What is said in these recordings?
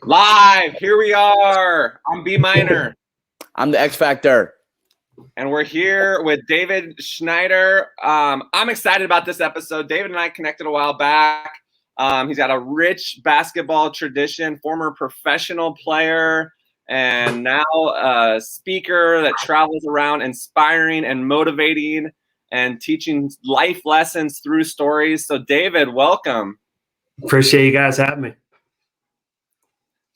Live, here we are. I'm B minor. I'm the X Factor. And we're here with David Schneider. I'm excited about this episode. David and I connected a while back. He's got a rich basketball tradition, former professional player, and now a speaker that travels around inspiring and motivating and teaching life lessons through stories. So David, welcome. Appreciate you guys having me.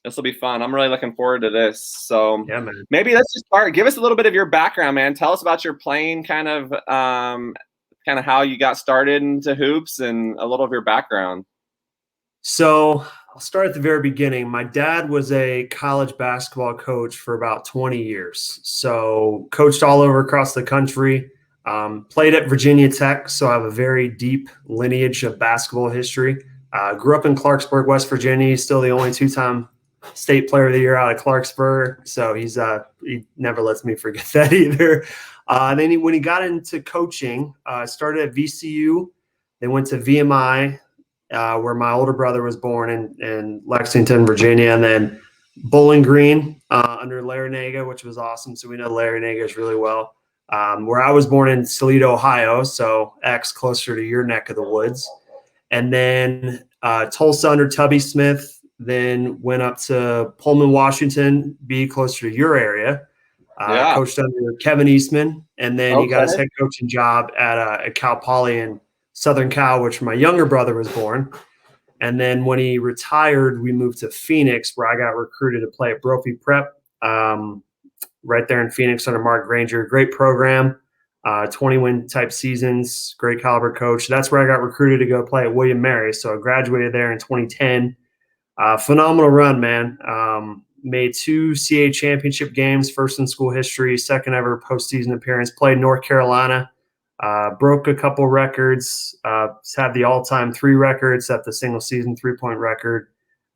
This will be fun. I'm really looking forward to this. So yeah, man. Maybe let's just start. Give us a little bit of your background, man. Tell us about your playing, kind of how you got started into hoops and a little of your background. So I'll start at the very beginning. My dad was a college basketball coach for about 20 years. So coached all over across the country, played at Virginia Tech. So I have a very deep lineage of basketball history. Grew up in Clarksburg, West Virginia. He's still the only two-time state player of the year out of Clarksburg. So he never lets me forget that either. Then when he got into coaching, started at VCU, then went to VMI, where my older brother was born in Lexington, Virginia, and then Bowling Green under Larranaga, which was awesome. So we know Larranaga really well. Where I was born in Toledo, Ohio, so X closer to your neck of the woods. And then Tulsa under Tubby Smith, then went up to Pullman, Washington, be closer to your area. Coached under Kevin Eastman, and then he got his head coaching job at Cal Poly in Southern Cal, which my younger brother was born. And then when he retired, we moved to Phoenix, where I got recruited to play at Brophy Prep, right there in Phoenix under Mark Granger. Great program, 20-win type seasons, great caliber coach. That's where I got recruited to go play at William Mary. So I graduated there in 2010. Phenomenal run, man. Made 2 CAA championship games, first in school history, second ever postseason appearance. Played North Carolina, broke a couple records, had the all-time 3 records, set the single season 3-point record.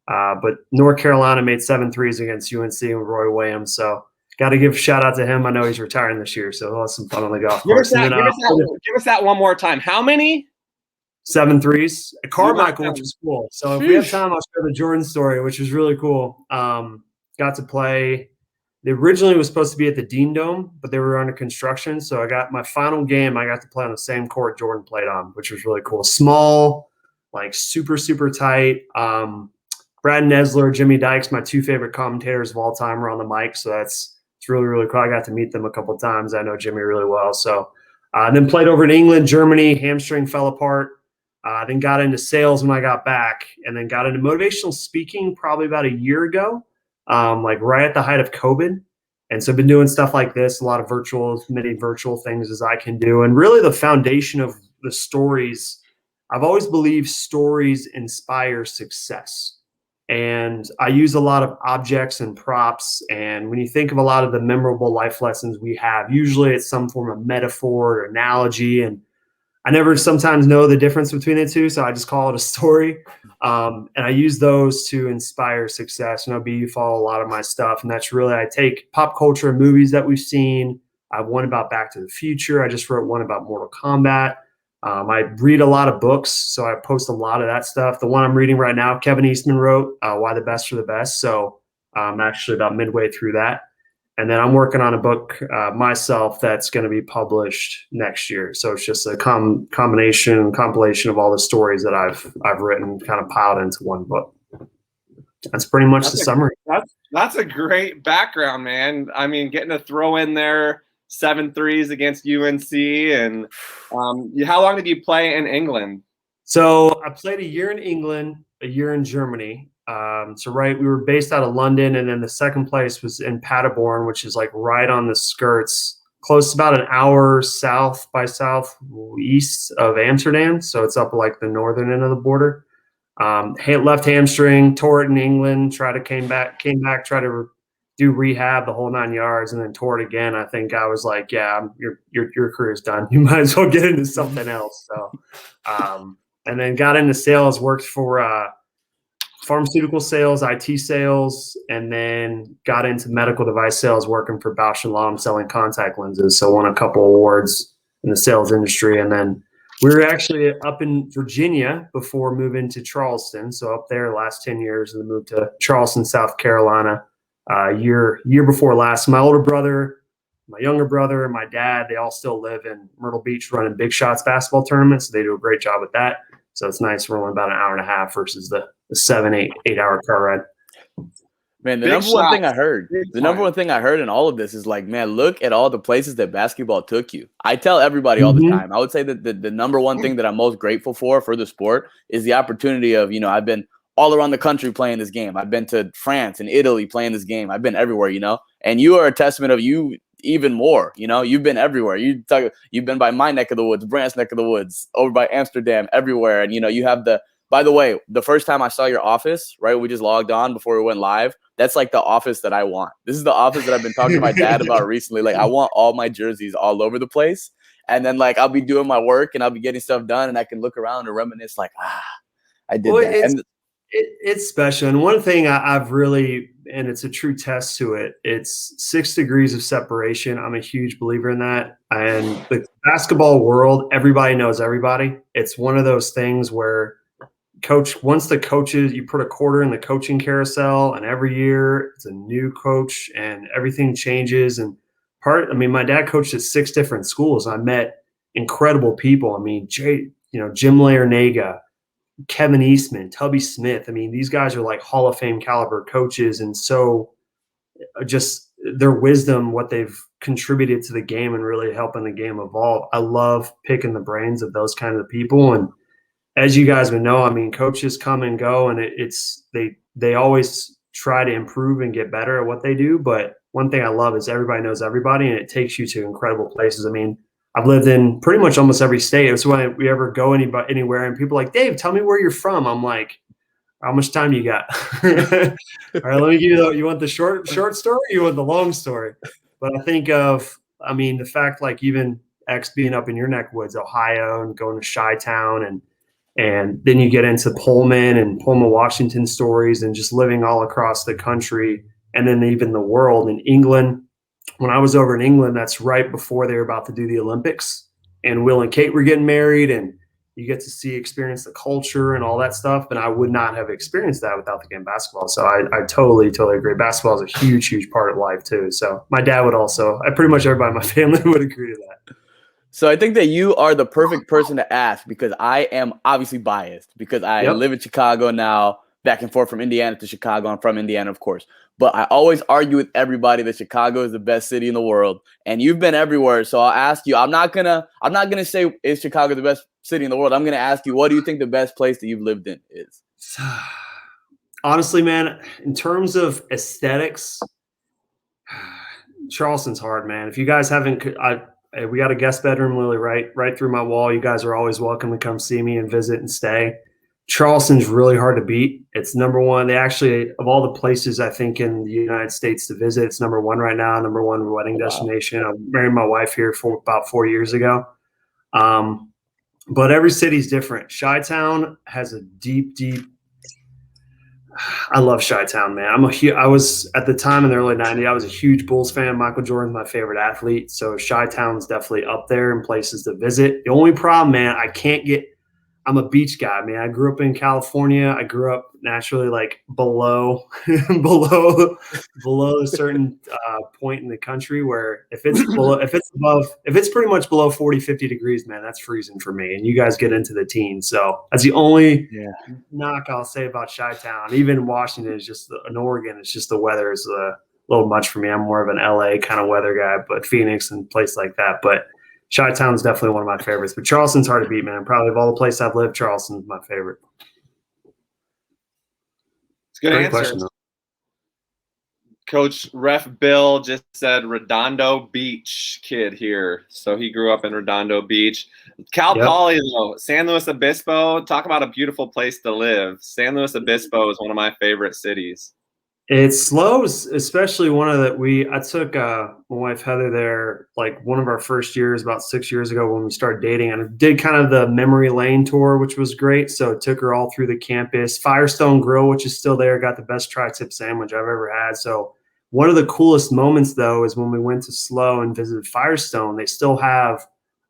But North Carolina made 7 threes against UNC and Roy Williams. So got to give a shout out to him. I know he's retiring this year, so he'll have some fun on the golf course. Give us that one more time. How many? 7 threes. Carmichael went to school. So if we have time, I'll share the Jordan story, which was really cool. Got to play. They originally was supposed to be at the Dean Dome, but they were under construction. So I got my final game. I got to play on the same court Jordan played on, which was really cool. Small, like super, super tight. Brad Nesler, Jimmy Dykes, my 2 favorite commentators of all time, were on the mic. So it's really, really cool. I got to meet them a couple of times. I know Jimmy really well. So then played over in England, Germany. Hamstring fell apart. Then got into sales when I got back, and then got into motivational speaking probably about a year ago, like right at the height of COVID. And so I've been doing stuff like this, a lot of many virtual things as I can do. And really the foundation of the stories, I've always believed stories inspire success. And I use a lot of objects and props. And when you think of a lot of the memorable life lessons we have, usually it's some form of metaphor or analogy. And I never sometimes know the difference between the two, so I just call it a story. And I use those to inspire success. You follow a lot of my stuff, and that's really, I take pop culture and movies that we've seen. I have one about Back to the Future. I just wrote one about Mortal Kombat. I read a lot of books, so I post a lot of that stuff. The one I'm reading right now, Kevin Eastman wrote, Why the Best for the Best. So I'm actually about midway through that. And then I'm working on a book myself that's going to be published next year. So it's just a compilation of all the stories that I've written, kind of piled into one book. That's pretty much the summary. That's a great background, man. I mean, getting to throw in there 7 threes against UNC. And how long did you play in England? So I played a year in England, a year in Germany. We were based out of London, and then the second place was in Paderborn, which is like right on the skirts, close about an hour south by southeast of Amsterdam. So it's up like the northern end of the border. Left hamstring, tore it in England, came back, tried to do rehab the whole 9 yards, and then tore it again. I think I was like, yeah, your career's done. You might as well get into something else. So, and then got into sales, worked for pharmaceutical sales, IT sales, and then got into medical device sales, working for Bausch & Lomb, selling contact lenses. So won a couple awards in the sales industry, and then We were actually up in Virginia before moving to Charleston. So up there last 10 years, and then moved to Charleston, South Carolina, year before last. My older brother, my younger brother, and my dad, they all still live in Myrtle Beach running Big Shots basketball tournaments. So they do a great job with that. So it's nice. We're only about an hour and a half versus the 7-8 hour car ride. Man, the Big number one thing shots. I heard, Big the number time. one thing I heard in all of this is like, man, look at all the places that basketball took you. I tell everybody all the time. I would say that the number one thing that I'm most grateful for the sport is the opportunity of, I've been all around the country playing this game. I've been to France and Italy playing this game. I've been everywhere, and you are a testament of you even more, you've been everywhere. You've been by my neck of the woods, Brant's neck of the woods, over by Amsterdam, everywhere. And, you have by the way, the first time I saw your office, right, we just logged on before we went live. That's like the office that I want. This is the office that I've been talking to my dad about recently. Like, I want all my jerseys all over the place. And then, like, I'll be doing my work and I'll be getting stuff done and I can look around and reminisce, like, I did that. It's special. And one thing I've really, and it's a true test to it, it's 6 degrees of separation. I'm a huge believer in that. And the basketball world, everybody knows everybody. It's one of those things where once the coaches, you put a quarter in the coaching carousel, and every year it's a new coach and everything changes. And my dad coached at 6 different schools. I met incredible people. I mean, Jim Larinaga, Kevin Eastman, Tubby Smith. I mean, these guys are like Hall of Fame caliber coaches. And so just their wisdom, what they've contributed to the game and really helping the game evolve. I love picking the brains of those kind of people. And as you guys would know, I mean, coaches come and go, and they always try to improve and get better at what they do. But one thing I love is everybody knows everybody, and it takes you to incredible places. I mean, I've lived in pretty much almost every state. It's when we ever go anywhere, and people are like, Dave, tell me where you're from. I'm like, how much time you got? All right, let me give you you want the short story or you want the long story? But I think the fact, like, even X being up in your neck of woods, Ohio, and going to Chi-Town, and then you get into Pullman, Washington stories, and just living all across the country, and then even the world. In England, when I was over in England, that's right before they were about to do the Olympics, and Will and Kate were getting married, and you get to experience the culture and all that stuff. And I would not have experienced that without the game of basketball. So I totally agree. Basketball is a huge, huge part of life too. So my dad would also, pretty much everybody in my family would agree to that. So I think that you are the perfect person to ask, because I am obviously biased because I live in Chicago now, back and forth from Indiana to Chicago. I'm from Indiana, of course. But I always argue with everybody that Chicago is the best city in the world, and you've been everywhere. So I'll ask you. I'm not gonna say is Chicago the best city in the world. I'm gonna ask you, what do you think the best place that you've lived in is? Honestly, man, in terms of aesthetics, Charleston's hard, man. If you guys haven't, we got a guest bedroom, Lily, right through my wall. You guys are always welcome to come see me and visit and stay. Charleston's really hard to beat. It's number one. They actually, of all the places I think in the United States to visit, it's number one right now, number one wedding destination. I married my wife here for about 4 years ago. But every city's different. Chi-Town has a deep, I love Chi-Town, man. I was at the time in the early 90s, I was a huge Bulls fan. Michael Jordan's my favorite athlete. So Chi-Town's definitely up there in places to visit. The only problem, man, I'm a beach guy, man. I grew up in California. I grew up naturally like below a certain point in the country where if it's pretty much below 40, 50 degrees, man, that's freezing for me. And you guys get into the teens. So that's the only knock I'll say about Chi-Town. Even Washington is just in Oregon, it's just the weather is a little much for me. I'm more of an LA kind of weather guy, but Phoenix and place like that. But Chi-Town is definitely one of my favorites, but Charleston's hard to beat, man. Probably of all the places I've lived, Charleston's my favorite. It's a good answer. Question, Coach Ref Bill just said Redondo Beach kid here. So he grew up in Redondo Beach. Cal Poly, though, San Luis Obispo, talk about a beautiful place to live. San Luis Obispo is one of my favorite cities. It's slow, especially I took my wife Heather there like one of our first years about 6 years ago when we started dating, and I did kind of the memory lane tour, which was great. So took her all through the campus. Firestone Grill, which is still there, got the best tri-tip sandwich I've ever had. So one of the coolest moments though is when we went to SLO and visited Firestone. They still have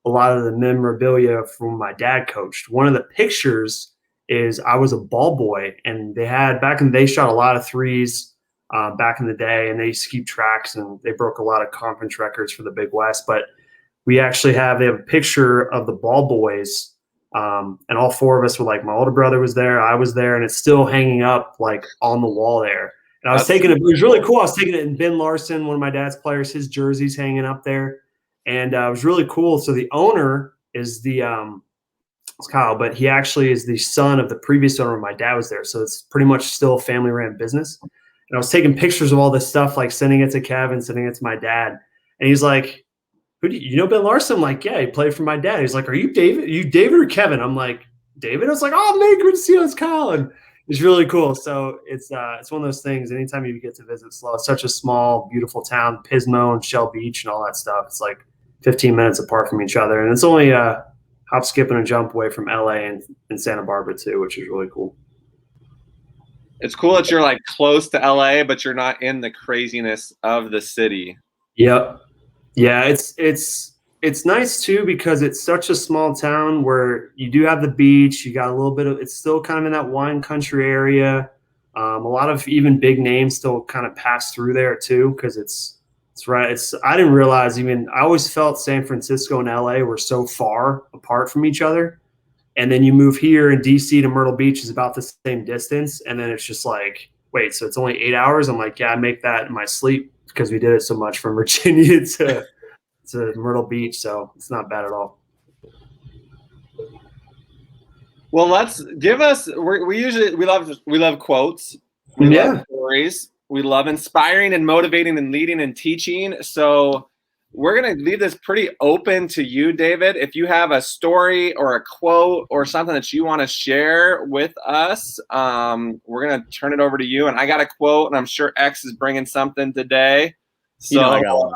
a lot of the memorabilia from my dad coached. One of the pictures is I was a ball boy, and they had back in the day shot a lot of threes back in the day, and they used to keep tracks, and they broke a lot of conference records for the Big West. But they have a picture of the ball boys, and all four of us were like, my older brother was there, I was there, and it's still hanging up like on the wall there. And I was taking it. It was really cool. I was taking it in Ben Larson, one of my dad's players, his jersey's hanging up there. And it was really cool. So the owner is it's Kyle, but he actually is the son of the previous owner when my dad was there. So it's pretty much still a family ran business. And I was taking pictures of all this stuff, like sending it to Kevin, sending it to my dad. And he's like, "Who do you know Ben Larson?" I'm like, "Yeah, he played for my dad." He's like, "Are you David? Are you David or Kevin?" I'm like, "David." I was like, "Oh man, good to see you, it's Kyle." And it's really cool. So it's one of those things. Anytime you get to visit SLO, it's such a small, beautiful town, Pismo and Shell Beach and all that stuff. It's like 15 minutes apart from each other, and it's only a hop, skip, and a jump away from LA and Santa Barbara too, which is really cool. It's cool that you're like close to LA, but you're not in the craziness of the city. Yep. Yeah, it's nice too because it's such a small town where you do have the beach. You got a little bit of, it's still kind of in that wine country area. A lot of even big names still kind of pass through there too, because it's right. I didn't realize I always felt San Francisco and LA were so far apart from each other. And then you move here in DC to Myrtle Beach is about the same distance. And then it's just like, wait, so it's only 8 hours? I'm like, yeah, I make that in my sleep because we did it so much from Virginia to Myrtle Beach. So it's not bad at all. Well, we love quotes. We love stories. We love inspiring and motivating and leading and teaching. So we're going to leave this pretty open to you, David. If you have a story or a quote or something that you want to share with us, we're going to turn it over to you. And I got a quote, and I'm sure X is bringing something today. So I got one.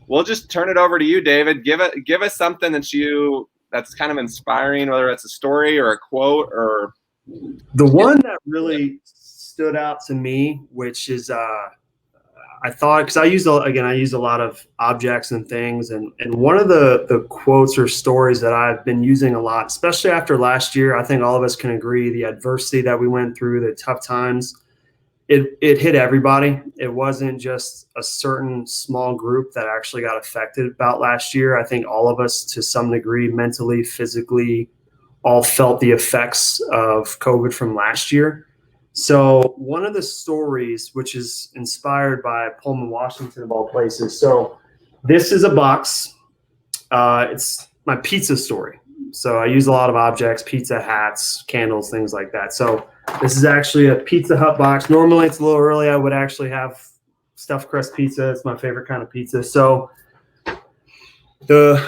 We'll just turn it over to you, David. Give us something that's kind of inspiring, whether it's a story or a quote or. The one that really stood out to me, which is I thought, because I use a lot of objects and things, and one of the quotes or stories that I've been using a lot, especially after last year, I think all of us can agree, the adversity that we went through, the tough times, it hit everybody. It wasn't just a certain small group that actually got affected about last year. I think all of us, to some degree, mentally, physically, all felt the effects of COVID from last year. So one of the stories, which is inspired by Pullman, Washington, of all places. So this is a box. It's my pizza story. So I use a lot of objects, pizza, hats, candles, things like that. So this is actually a Pizza Hut box. Normally it's a little early. I would actually have stuffed crust pizza. It's my favorite kind of pizza. So the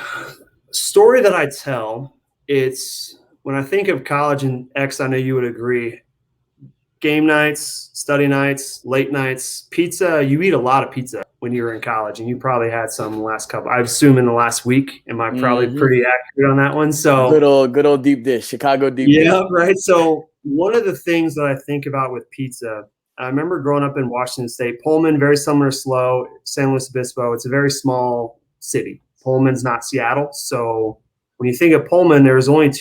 story that I tell, it's when I think of college, and X, I know you would agree, game nights, study nights, late nights, pizza. You eat a lot of pizza when you were in college, and you probably had some in the last couple. I assume in the last week. Am I probably pretty accurate on that one? So good old deep dish, Chicago deep dish. Yeah, right. So one of the things that I think about with pizza, I remember growing up in Washington State, Pullman, very similar to SLO, San Luis Obispo. It's a very small city. Pullman's not Seattle, so when you think of Pullman, there was only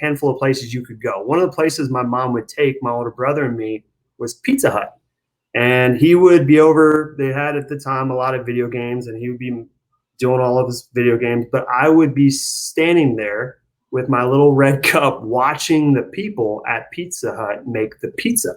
handful of places you could go. One of the places my mom would take my older brother and me was Pizza Hut. And he would be over, they had at the time a lot of video games, and he would be doing all of his video games. But I would be standing there with my little red cup watching the people at Pizza Hut make the pizza.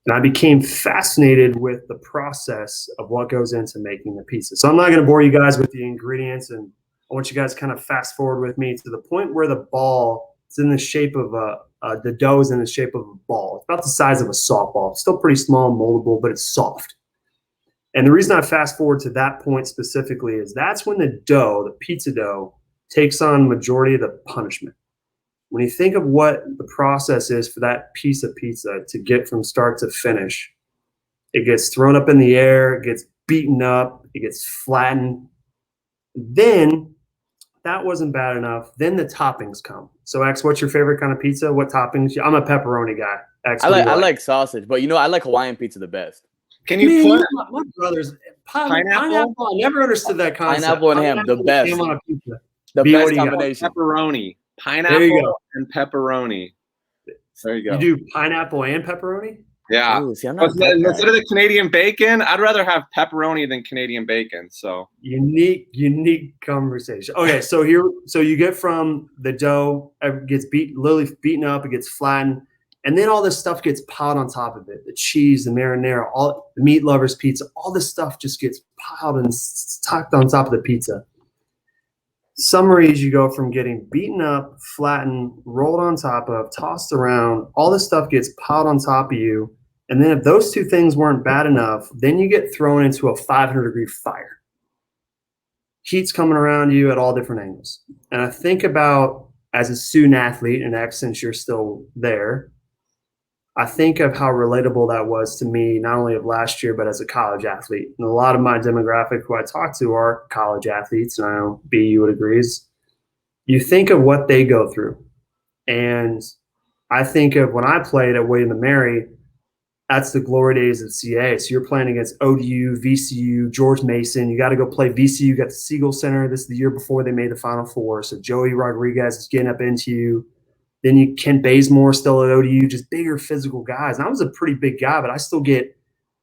And I became fascinated with the process of what goes into making the pizza. So I'm not going to bore you guys with the ingredients, and I want you guys to kind of fast forward with me to the point where the ball is in the shape of the dough is in the shape of a ball. It's about the size of a softball. It's still pretty small, moldable, but it's soft. And the reason I fast forward to that point specifically is that's when the dough, the pizza dough, takes on majority of the punishment. When you think of what the process is for that piece of pizza to get from start to finish, it gets thrown up in the air, it gets beaten up, it gets flattened. Then that wasn't bad enough. Then the toppings come. So X, what's your favorite kind of pizza? What toppings? I'm a pepperoni guy. X, I like sausage, but I like Hawaiian pizza the best. Can you put my brother's pineapple? I never understood that concept. Pineapple and ham, the best. Ham on a pizza. The B, what best do you got? combination. Pepperoni, There you pineapple, go. and pepperoni. There you go. You do pineapple and pepperoni? Yeah. Ooh, see, I'm not that Instead guy. of the Canadian bacon, I'd rather have pepperoni than Canadian bacon. So Unique conversation. Okay, so you get from the dough, it gets literally beaten up, it gets flattened, and then all this stuff gets piled on top of it. The cheese, the marinara, all the meat lovers pizza, all this stuff just gets piled and stacked on top of the pizza. Summaries, you go from getting beaten up, flattened, rolled on top of, tossed around, all this stuff gets piled on top of you. And then if those two things weren't bad enough, then you get thrown into a 500-degree fire. Heat's coming around you at all different angles. And I think about, as a student athlete, and X, since you're still there, I think of how relatable that was to me, not only of last year, but as a college athlete. And a lot of my demographic who I talk to are college athletes, and I know B, you would agree. You think of what they go through. And I think of when I played at William & Mary, that's the glory days of CA. So you're playing against ODU, VCU, George Mason. You got to go play VCU, got the Siegel Center. This is the year before they made the Final Four. So Joey Rodriguez is getting up into you. Then you Kent Bazemore still at ODU, just bigger physical guys. And I was a pretty big guy, but I still get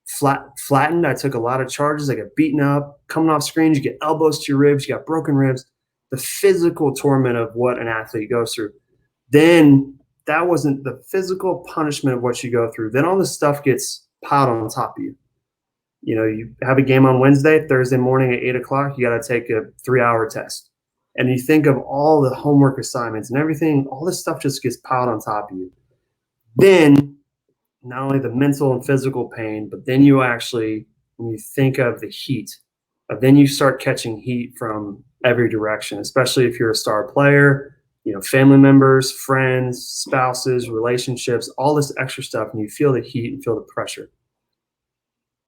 flattened. I took a lot of charges. I got beaten up. Coming off screens, you get elbows to your ribs. You got broken ribs. The physical torment of what an athlete goes through. Then that wasn't the physical punishment of what you go through. Then all this stuff gets piled on top of you. You know, you have a game on Wednesday, Thursday morning at 8 o'clock, you got to take a 3-hour test. And you think of all the homework assignments and everything, all this stuff just gets piled on top of you. Then not only the mental and physical pain, but then you actually, when you think of the heat, then you start catching heat from every direction, especially if you're a star player, you know, family members, friends, spouses, relationships, all this extra stuff, and you feel the heat and feel the pressure.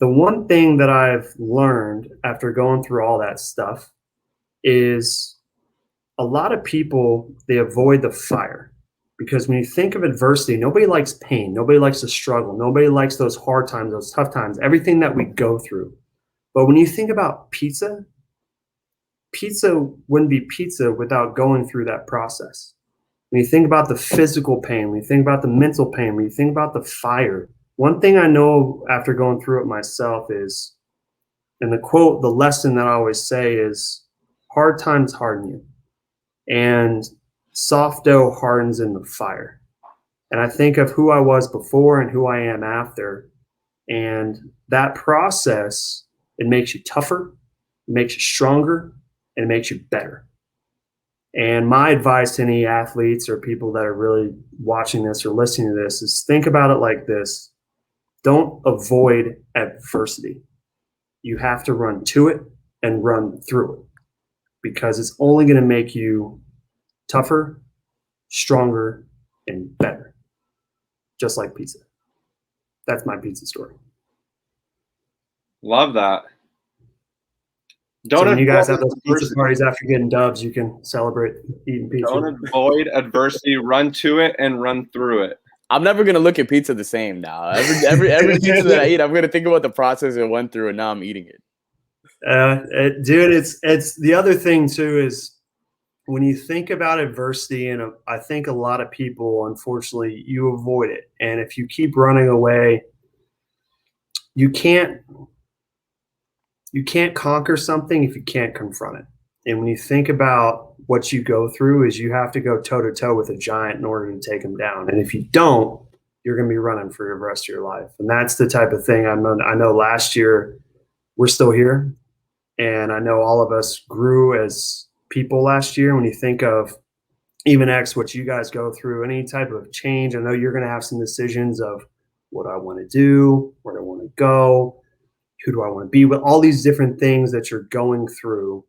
The one thing that I've learned after going through all that stuff is a lot of people, they avoid the fire, because when you think of adversity, nobody likes pain. Nobody likes to struggle. Nobody likes those hard times, those tough times, everything that we go through. But when you think about pizza wouldn't be pizza without going through that process. When you think about the physical pain, when you think about the mental pain, when you think about the fire, one thing I know after going through it myself is, and the quote, the lesson that I always say is, hard times harden you. And soft dough hardens in the fire. And I think of who I was before and who I am after. And that process, it makes you tougher, it makes you stronger, and it makes you better. And my advice to any athletes or people that are really watching this or listening to this is think about it like this. Don't avoid adversity. You have to run to it and run through it, because it's only going to make you tougher, stronger, and better. Just like pizza. That's my pizza story. Love that. So when you guys have those pizza parties after getting dubs, you can celebrate eating pizza. Don't avoid adversity. Run to it and run through it. I'm never gonna look at pizza the same now. Every pizza that I eat, I'm gonna think about the process it went through, and now I'm eating it. Dude, it's the other thing too is when you think about adversity, and I think a lot of people, unfortunately, you avoid it. And if you keep running away, you can't conquer something if you can't confront it. And when you think about what you go through, is you have to go toe to toe with a giant in order to take him down. And if you don't, you're going to be running for the rest of your life. And that's the type of thing I know last year we're still here. And I know all of us grew as people last year. When you think of even X, what you guys go through, any type of change, I know you're going to have some decisions of what I want to do, where I want to go, who do I want to be with, all these different things that you're going through.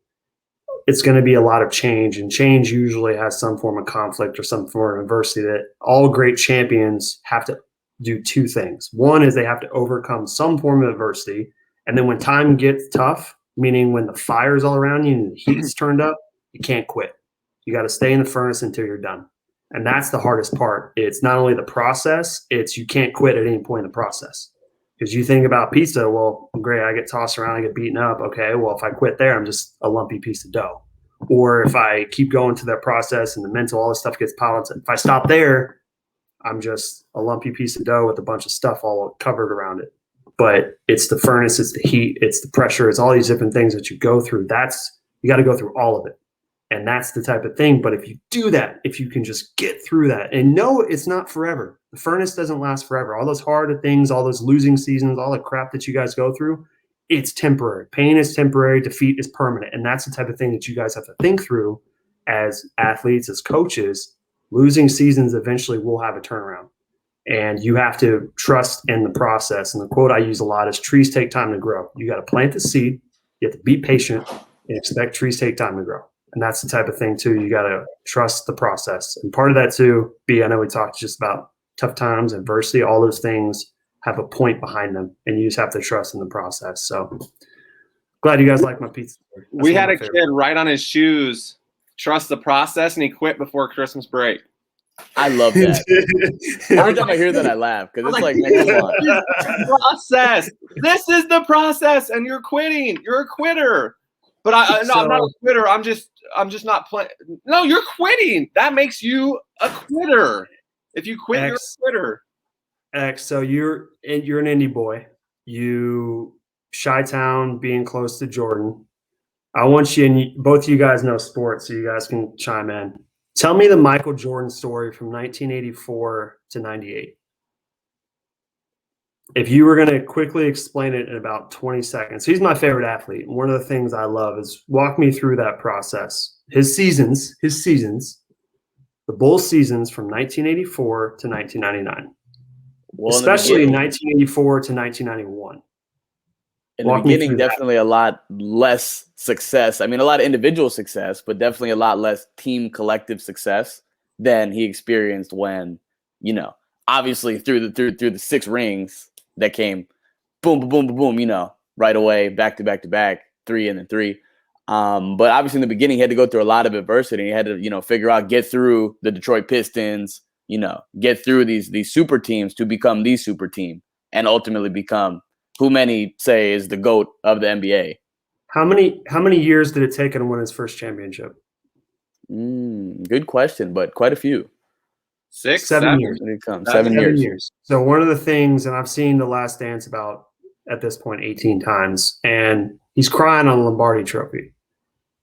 It's going to be a lot of change, and change usually has some form of conflict or some form of adversity. That all great champions have to do two things. One is they have to overcome some form of adversity, and then when time gets tough, meaning when the fire's all around you and the heat's turned up, you can't quit. You got to stay in the furnace until you're done. And that's the hardest part. It's not only the process, it's you can't quit at any point in the process. Because you think about pizza, well, great, I get tossed around, I get beaten up. Okay, well, if I quit there, I'm just a lumpy piece of dough. Or if I keep going to that process and the mental, all this stuff gets piled. If I stop there, I'm just a lumpy piece of dough with a bunch of stuff all covered around it. But it's the furnace, it's the heat, it's the pressure, it's all these different things that you go through. You got to go through all of it. And that's the type of thing. But if you do that, if you can just get through that and know it's not forever, the furnace doesn't last forever. All those hard things, all those losing seasons, all the crap that you guys go through, it's temporary. Pain is temporary. Defeat is permanent. And that's the type of thing that you guys have to think through as athletes, as coaches. Losing seasons eventually will have a turnaround. And you have to trust in the process. And the quote I use a lot is trees take time to grow. You got to plant the seed. You have to be patient and expect trees take time to grow. And that's the type of thing, too. You got to trust the process. And part of that, too, I know we talked just about tough times, adversity, all those things have a point behind them. And you just have to trust in the process. So glad you guys like my pizza. We had a kid write on his shoes, trust the process, and he quit before Christmas break. I love that. Every time I hear that, I laugh because it's like, man, come on. Process. This is the process, and you're quitting. You're a quitter. But I'm not a quitter. I'm just not playing. No, you're quitting. That makes you a quitter. If you quit, you're a quitter. So you're an Indy boy. You Chi-Town, being close to Jordan. I want you, and both of you guys know sports, so you guys can chime in. Tell me the Michael Jordan story from 1984 to 98. If you were going to quickly explain it in about 20 seconds. He's my favorite athlete. One of the things I love is walk me through that process. His seasons, the Bulls seasons from 1984 to 1999. Well, especially 1984 to 1991. In the beginning, definitely a lot less success. I mean, a lot of individual success, but definitely a lot less team collective success than he experienced when, obviously through the 6 rings that came boom, boom, boom, boom, boom, right away, back to back to back, 3 and then 3. But obviously in the beginning, he had to go through a lot of adversity. He had to, figure out, get through the Detroit Pistons, get through these super teams to become the super team and ultimately become who many say is the GOAT of the NBA. How many years did it take him to win his first championship? Good question, but quite a few. 7 years. 7 years. So one of the things, and I've seen The Last Dance about at this point 18 times, and he's crying on a Lombardi trophy.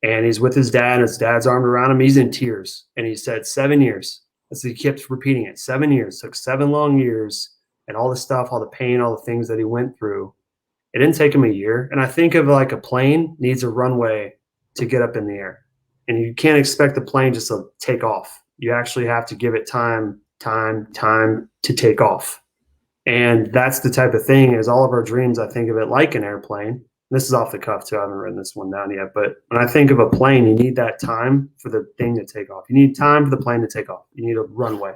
And he's with his dad, and his dad's armed around him. He's in tears. And he said 7 years. As he kept repeating it, 7 years. Took 7 long years. And all the stuff, all the pain, all the things that he went through, it didn't take him a year. And I think of like a plane needs a runway to get up in the air. And you can't expect the plane just to take off. You actually have to give it time to take off. And that's the type of thing is all of our dreams, I think of it like an airplane. This is off the cuff too. I haven't written this one down yet. But when I think of a plane, you need that time for the thing to take off. You need time for the plane to take off. You need a runway.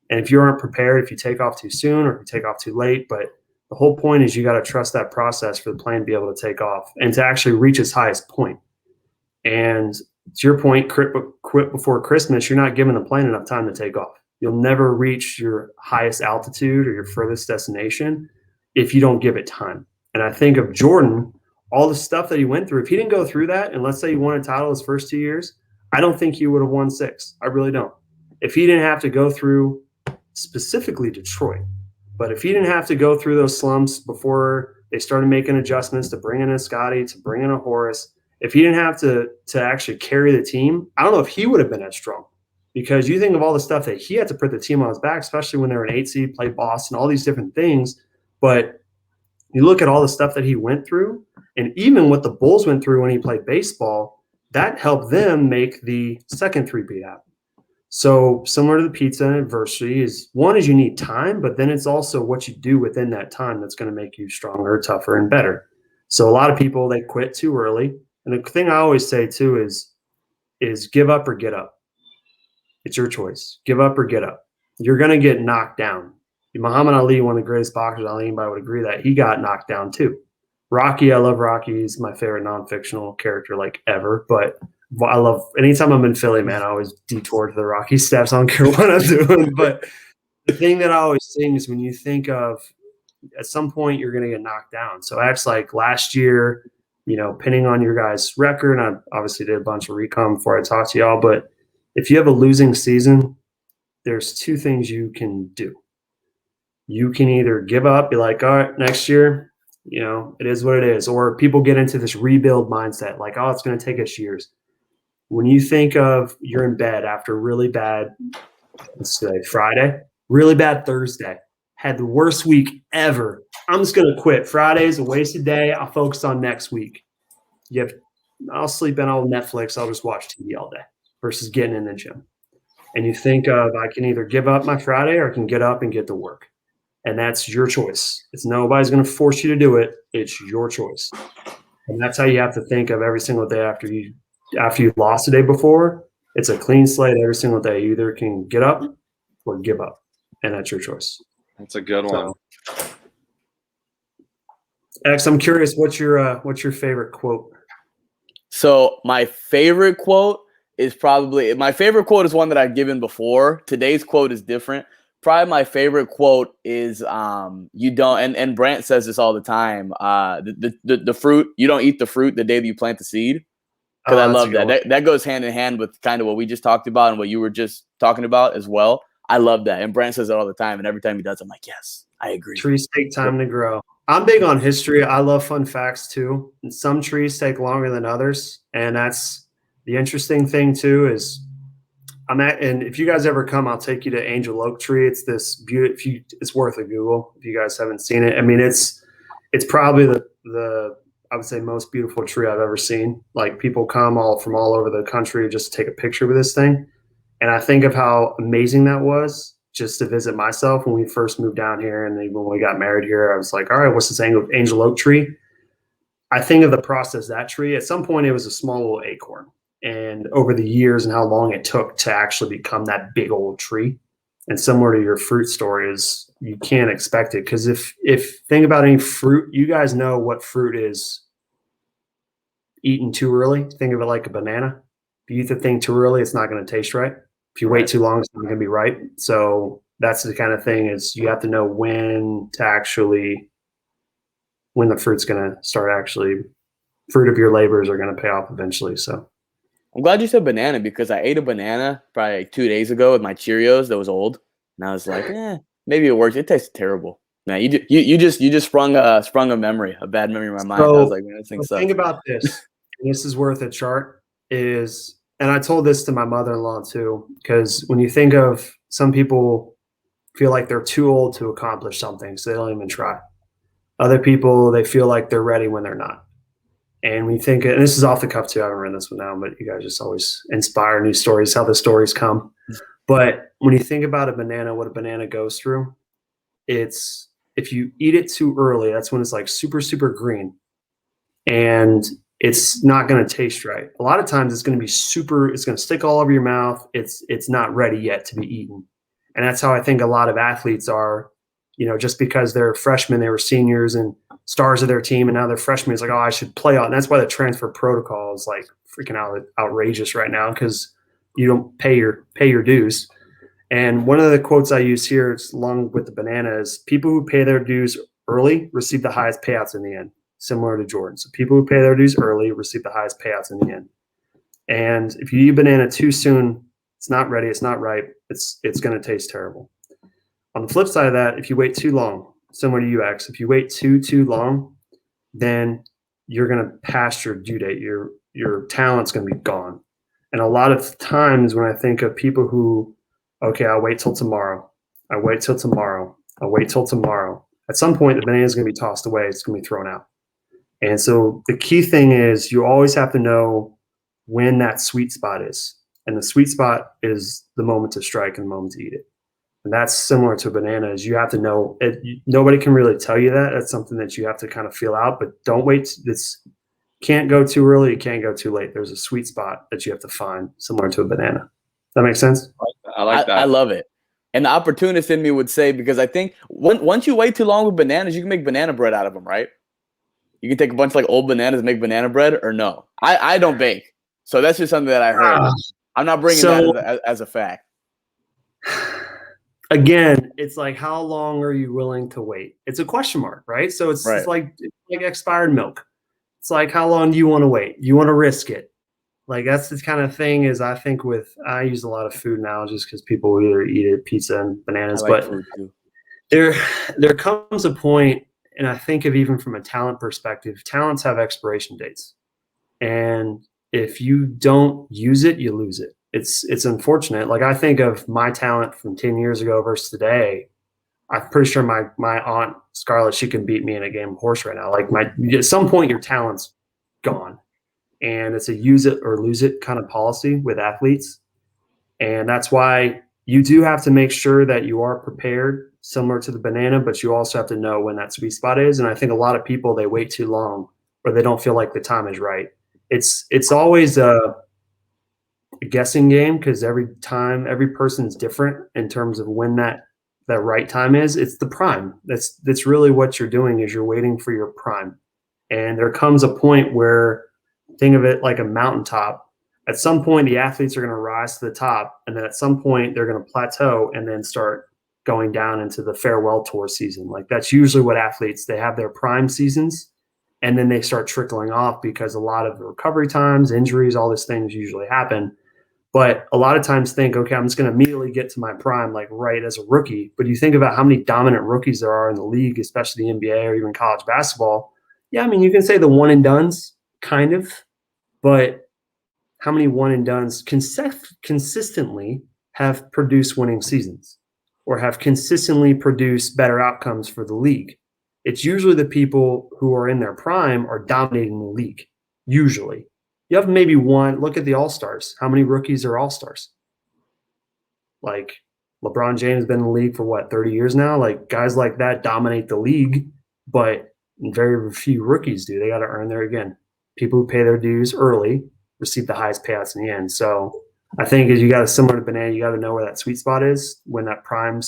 And if you aren't prepared, if you take off too soon or if you take off too late, but the whole point is you got to trust that process for the plane to be able to take off and to actually reach its highest point. And to your point, quit before Christmas, you're not giving the plane enough time to take off. You'll never reach your highest altitude or your furthest destination if you don't give it time. And I think of Jordan, all the stuff that he went through. If he didn't go through that, and let's say he won a title his first 2 years, I don't think he would have won 6. I really don't. If he didn't have to go through specifically Detroit, but if he didn't have to go through those slumps before they started making adjustments to bring in a Scotty, to bring in a Horace, if he didn't have to actually carry the team, I don't know if he would have been as strong. Because you think of all the stuff that he had to put the team on his back, especially when they were an 8 seed, played Boston, all these different things. But you look at all the stuff that he went through, and even what the Bulls went through when he played baseball, that helped them make the second three-peat happen. So similar to the pizza and adversity is one is you need time, but then it's also what you do within that time that's going to make you stronger, tougher, and better. So a lot of people, they quit too early. And the thing I always say too is give up or get up. It's your choice. Give up or get up. You're going to get knocked down. Muhammad Ali, one of the greatest boxers, anybody would agree that he got knocked down too. Rocky, I love Rocky. He's my favorite non-fictional character ever, but I love anytime I'm in Philly, man, I always detour to the Rocky steps. I don't care what I'm doing. But the thing that I always think is when you think of at some point you're going to get knocked down. So acts like last year, pinning on your guys' record. I obviously did a bunch of recon before I talked to y'all, but if you have a losing season, there's two things you can do. You can either give up, be like, all right, next year, it is what it is. Or people get into this rebuild mindset, like, oh, it's going to take us years. When you think of you're in bed after really bad, let's say Friday, really bad Thursday, had the worst week ever. I'm just going to quit. Friday's a wasted day. I'll focus on next week. I'll sleep in on Netflix. I'll just watch TV all day versus getting in the gym. And you think of, I can either give up my Friday or I can get up and get to work. And that's your choice. Nobody's going to force you to do it. It's your choice. And that's how you have to think of every single day after you lost the day before. It's a clean slate every single day. You either can get up or give up. And that's your choice. That's a good one. X, I'm curious, what's your favorite quote? So my favorite quote is one that I've given before. Today's quote is different. Probably my favorite quote is you don't, and Brant says this all the time, the fruit, you don't eat the fruit the day that you plant the seed. Because I love that. That goes hand in hand with kind of what we just talked about and what you were just talking about as well. I love that. And Brant says it all the time. And every time he does, I'm like, yes, I agree. Trees take time to grow. I'm big on history. I love fun facts too. And some trees take longer than others. And that's the interesting thing too is and if you guys ever come, I'll take you to Angel Oak Tree. It's this beautiful, it's worth a Google if you guys haven't seen it. I mean, it's probably the I would say most beautiful tree I've ever seen. Like people come from all over the country just to take a picture with this thing. And I think of how amazing that was just to visit myself when we first moved down here. And then when we got married here, I was like, all right, what's this Angel Oak Tree? I think of the process, that tree, at some point it was a small little acorn. And over the years and how long it took to actually become that big old tree. And similar to your fruit story is you can't expect it. Because if think about any fruit, you guys know what fruit is eaten too early. Think of it like a banana. If you eat the thing too early, it's not going to taste right. If you wait too long, it's not going to be right. So that's the kind of thing is you have to know when the fruit's going to start fruit of your labors are going to pay off eventually. So I'm glad you said banana because I ate a banana probably like 2 days ago with my Cheerios that was old. And I was like, maybe it works. It tastes terrible. Man, you just sprung a memory, a bad memory in my mind. I was like, man, this thing sucks. Think about this. And this is worth a chart is, and I told this to my mother-in-law too, because when you think of some people feel like they're too old to accomplish something, so they don't even try. Other people, they feel like they're ready when they're not. And we think, and this is off the cuff too, I haven't written this one down, but you guys just always inspire new stories, how the stories come. But when you think about a banana, what a banana goes through, it's if you eat it too early, that's when it's like super, super green. And it's not going to taste right. A lot of times it's going to be it's going to stick all over your mouth. It's not ready yet to be eaten. And that's how I think a lot of athletes are, just because they're freshmen, they were seniors and stars of their team, and now they're freshmen. It's like, oh, I should play on. And that's why the transfer protocol is like freaking outrageous right now because you don't pay your dues. And one of the quotes I use here, it's along with the banana, is people who pay their dues early receive the highest payouts in the end, similar to Jordan. So people who pay their dues early receive the highest payouts in the end. And if you eat a banana too soon, it's not ready, it's not ripe, it's going to taste terrible. On the flip side of that, if you wait too long, similar to you, X, if you wait too long, then you're going to pass your due date. Your talent's going to be gone. And a lot of times when I think of people who, okay, I'll wait till tomorrow. I wait till tomorrow. I'll wait till tomorrow. At some point, the banana is going to be tossed away. It's going to be thrown out. And so the key thing is you always have to know when that sweet spot is. And the sweet spot is the moment to strike and the moment to eat it. And that's similar to bananas. You have to know it. Nobody can really tell you that. That's something that you have to kind of feel out, but don't wait. Can't go too early. You can't go too late. There's a sweet spot that you have to find similar to a banana. Does that make sense? I like that. I love it. And the opportunist in me would say, because I think once you wait too long with bananas, you can make banana bread out of them, right? You can take a bunch of like old bananas and make banana bread, or no? I don't bake. So that's just something that I heard. I'm not bringing that as a fact. Again, it's like, how long are you willing to wait? It's a question mark, right? So it's like expired milk. It's like, how long do you want to wait? You want to risk it. Like, that's the kind of thing is I think I use a lot of food analogies because people either eat it, pizza and bananas, I like but food too. there comes a point, and I think of even from a talent perspective, talents have expiration dates. And if you don't use it, you lose it. It's unfortunate. Like, I think of my talent from 10 years ago versus today. I'm pretty sure my aunt Scarlett, she can beat me in a game of horse right now. Like, at some point your talent's gone. And it's a use it or lose it kind of policy with athletes. And that's why you do have to make sure that you are prepared, similar to the banana, but you also have to know when that sweet spot is. And I think a lot of people, they wait too long or they don't feel like the time is right. It's always a guessing game because every person's different in terms of when that right time is. It's the prime. That's really what you're doing is you're waiting for your prime. And there comes a point where, think of it like a mountaintop. At some point, the athletes are going to rise to the top, and then at some point, they're going to plateau and then start going down into the farewell tour season. Like, that's usually what athletes, they have their prime seasons, and then they start trickling off because a lot of the recovery times, injuries, all these things usually happen. But a lot of times think, okay, I'm just going to immediately get to my prime, like right as a rookie. But you think about how many dominant rookies there are in the league, especially the NBA or even college basketball. Yeah, I mean, you can say the one and dones, kind of, but how many one and dones consistently have produced winning seasons or have consistently produced better outcomes for the league? It's usually the people who are in their prime are dominating the league, usually. You have maybe one. Look at the All-Stars. How many rookies are All-Stars? Like, LeBron James has been in the league for, 30 years now? Like, guys like that dominate the league, but very few rookies do. They got to earn their, again, people who pay their dues early receive the highest payouts in the end. So I think as you got a similar to banana, you got to know where that sweet spot is when that prime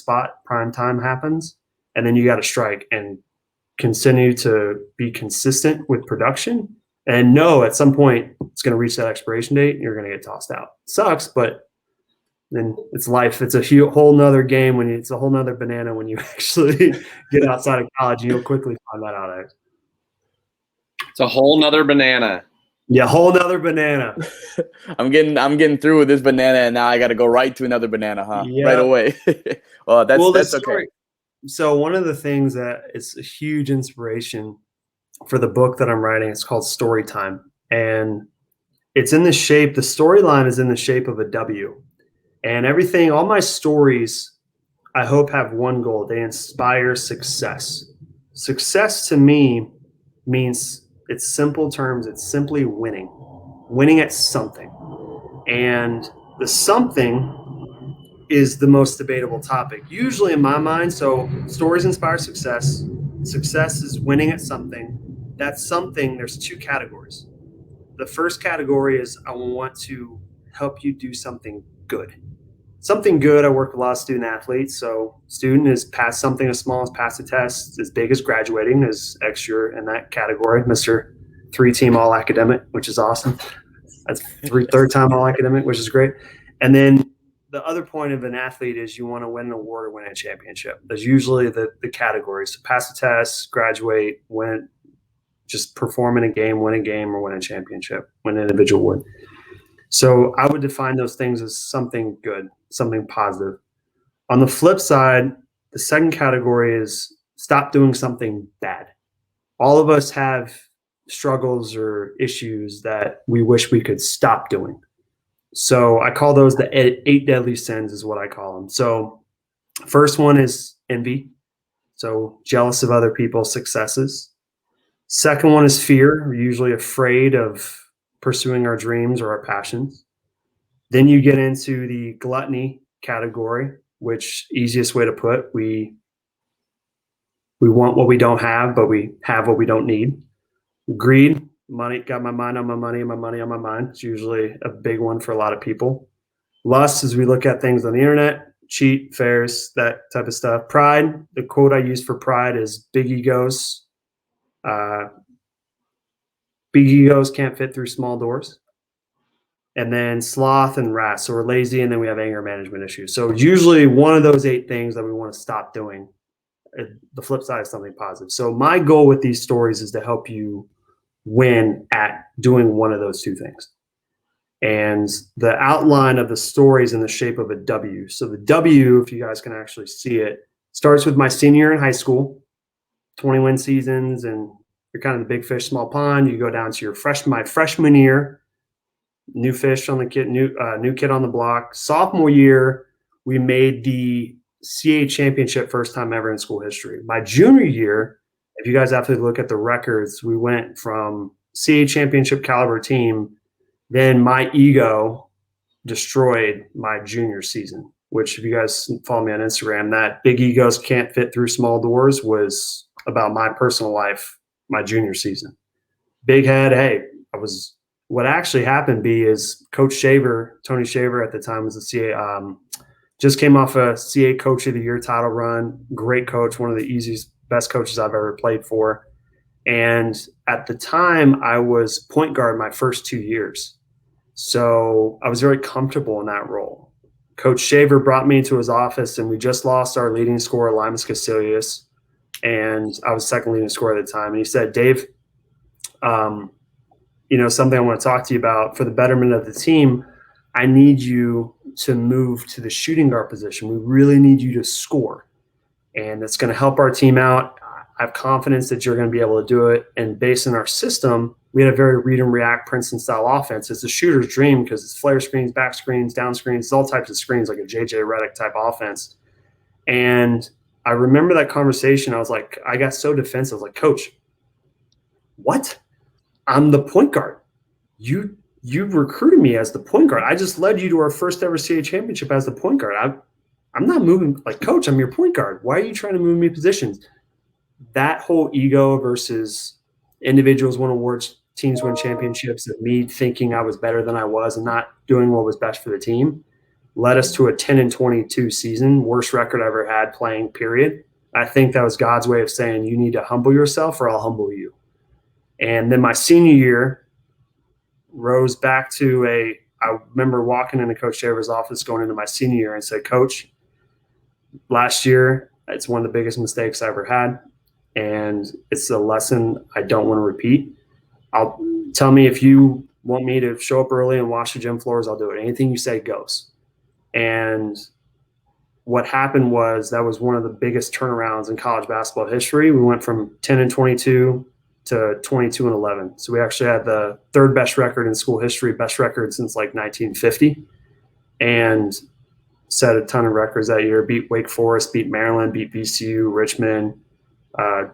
time happens. And then you got to strike and continue to be consistent with production and know at some point it's going to reach that expiration date and you're going to get tossed out. Sucks, but then it's life. It's a whole nother game it's a whole nother banana when you actually get outside of college, and you'll quickly find that out. It's a whole nother banana. Yeah, whole nother banana. I'm getting through with this banana, and now I got to go right to another banana, huh? Yep. Right away. That's okay. So one of the things that is a huge inspiration for the book that I'm writing, it's called Storytime, and it's in the shape. The storyline is in the shape of a W, and everything. All my stories, I hope, have one goal. They inspire success. Success to me means. It's simple terms. It's simply winning at something. And the something is the most debatable topic, usually in my mind. So stories inspire success. Success is winning at something. That something, there's two categories. The first category is I want to help you do something good. Something good. I work with a lot of student athletes. So student is pass something as small as pass a test, as big as graduating, as extra in that category. Mr. 3-team all academic, which is awesome. That's third time all academic, which is great. And then the other point of an athlete is you want to win an award or win a championship. That's usually the categories. So pass a test, graduate, win, just perform in a game, win a game, or win a championship, win an individual award. So I would define those things as something good, something positive. On the flip side, the second category is stop doing something bad. All of us have struggles or issues that we wish we could stop doing. So I call those the 8 deadly sins is what I call them. So first one is envy. So jealous of other people's successes. Second one is fear. We're usually afraid of pursuing our dreams or our passions. Then you get into the gluttony category, which easiest way to put, we want what we don't have, but we have what we don't need. Greed, money, got my mind on my money and my money on my mind. It's usually a big one for a lot of people. Lust, as we look at things on the internet, cheat, fares, that type of stuff. Pride, the quote I use for pride is big egos. Big egos can't fit through small doors. And then sloth and wrath. So we're lazy, and then we have anger management issues. So usually one of those 8 things that we want to stop doing. The flip side is something positive. So my goal with these stories is to help you win at doing one of those two things. And the outline of the story is in the shape of a W. So the W, if you guys can actually see it, starts with my senior year in high school, 20-win seasons, and you're kind of the big fish, small pond. You go down to your my freshman year, new fish on the kid, new kid on the block. Sophomore year, we made the CA championship, first time ever in school history. My junior year, if you guys have to look at the records, we went from CA championship caliber team. Then my ego destroyed my junior season, which if you guys follow me on Instagram, that big egos can't fit through small doors was about my personal life, my junior season. Big head. Hey, what actually happened is Coach Shaver, Tony Shaver at the time was the CA, just came off a CA Coach of the Year title run. Great coach, one of the easiest, best coaches I've ever played for. And at the time, I was point guard my first 2 years. So I was very comfortable in that role. Coach Shaver brought me into his office, and we just lost our leading scorer, Limas Xidias, and I was second leading scorer at the time. And he said, Dave, something I want to talk to you about for the betterment of the team, I need you to move to the shooting guard position. We really need you to score, and that's going to help our team out. I have confidence that you're going to be able to do it. And based on our system, we had a very read and react Princeton style offense. It's a shooter's dream because it's flare screens, back screens, down screens, it's all types of screens, like a JJ Redick type offense. And I remember that conversation. I was like, I got so defensive. I was like, Coach, what? I'm the point guard. You recruited me as the point guard. I just led you to our first ever CA championship as the point guard. I'm not moving. Like, Coach, I'm your point guard. Why are you trying to move me positions? That whole ego versus individuals win awards, teams win championships, and me thinking I was better than I was and not doing what was best for the team led us to a 10-22 season, worst record I ever had playing, period. I think that was God's way of saying, you need to humble yourself or I'll humble you. And then my senior year rose back to I remember walking into Coach Shaver's office going into my senior year and said, Coach, last year, it's one of the biggest mistakes I ever had. And it's a lesson I don't want to repeat. Tell me if you want me to show up early and wash the gym floors, I'll do it. Anything you say goes. And what happened was that was one of the biggest turnarounds in college basketball history. We went from 10-22 to 22-11. So we actually had the third best record in school history, best record since like 1950, and set a ton of records that year. Beat Wake Forest, beat Maryland, beat VCU, Richmond,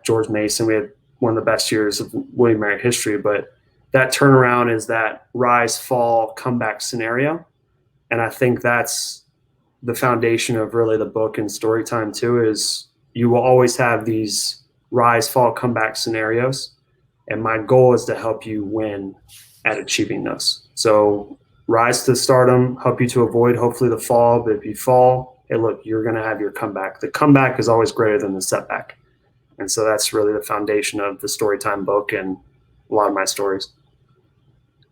George Mason. We had one of the best years of William & Mary history. But that turnaround is that rise, fall, comeback scenario. And I think that's the foundation of really the book and story time too, is you will always have these rise, fall, comeback scenarios. And my goal is to help you win at achieving those. So rise to stardom, help you to avoid hopefully the fall. But if you fall, hey, look, you're going to have your comeback. The comeback is always greater than the setback. And so that's really the foundation of the Storytime book and a lot of my stories.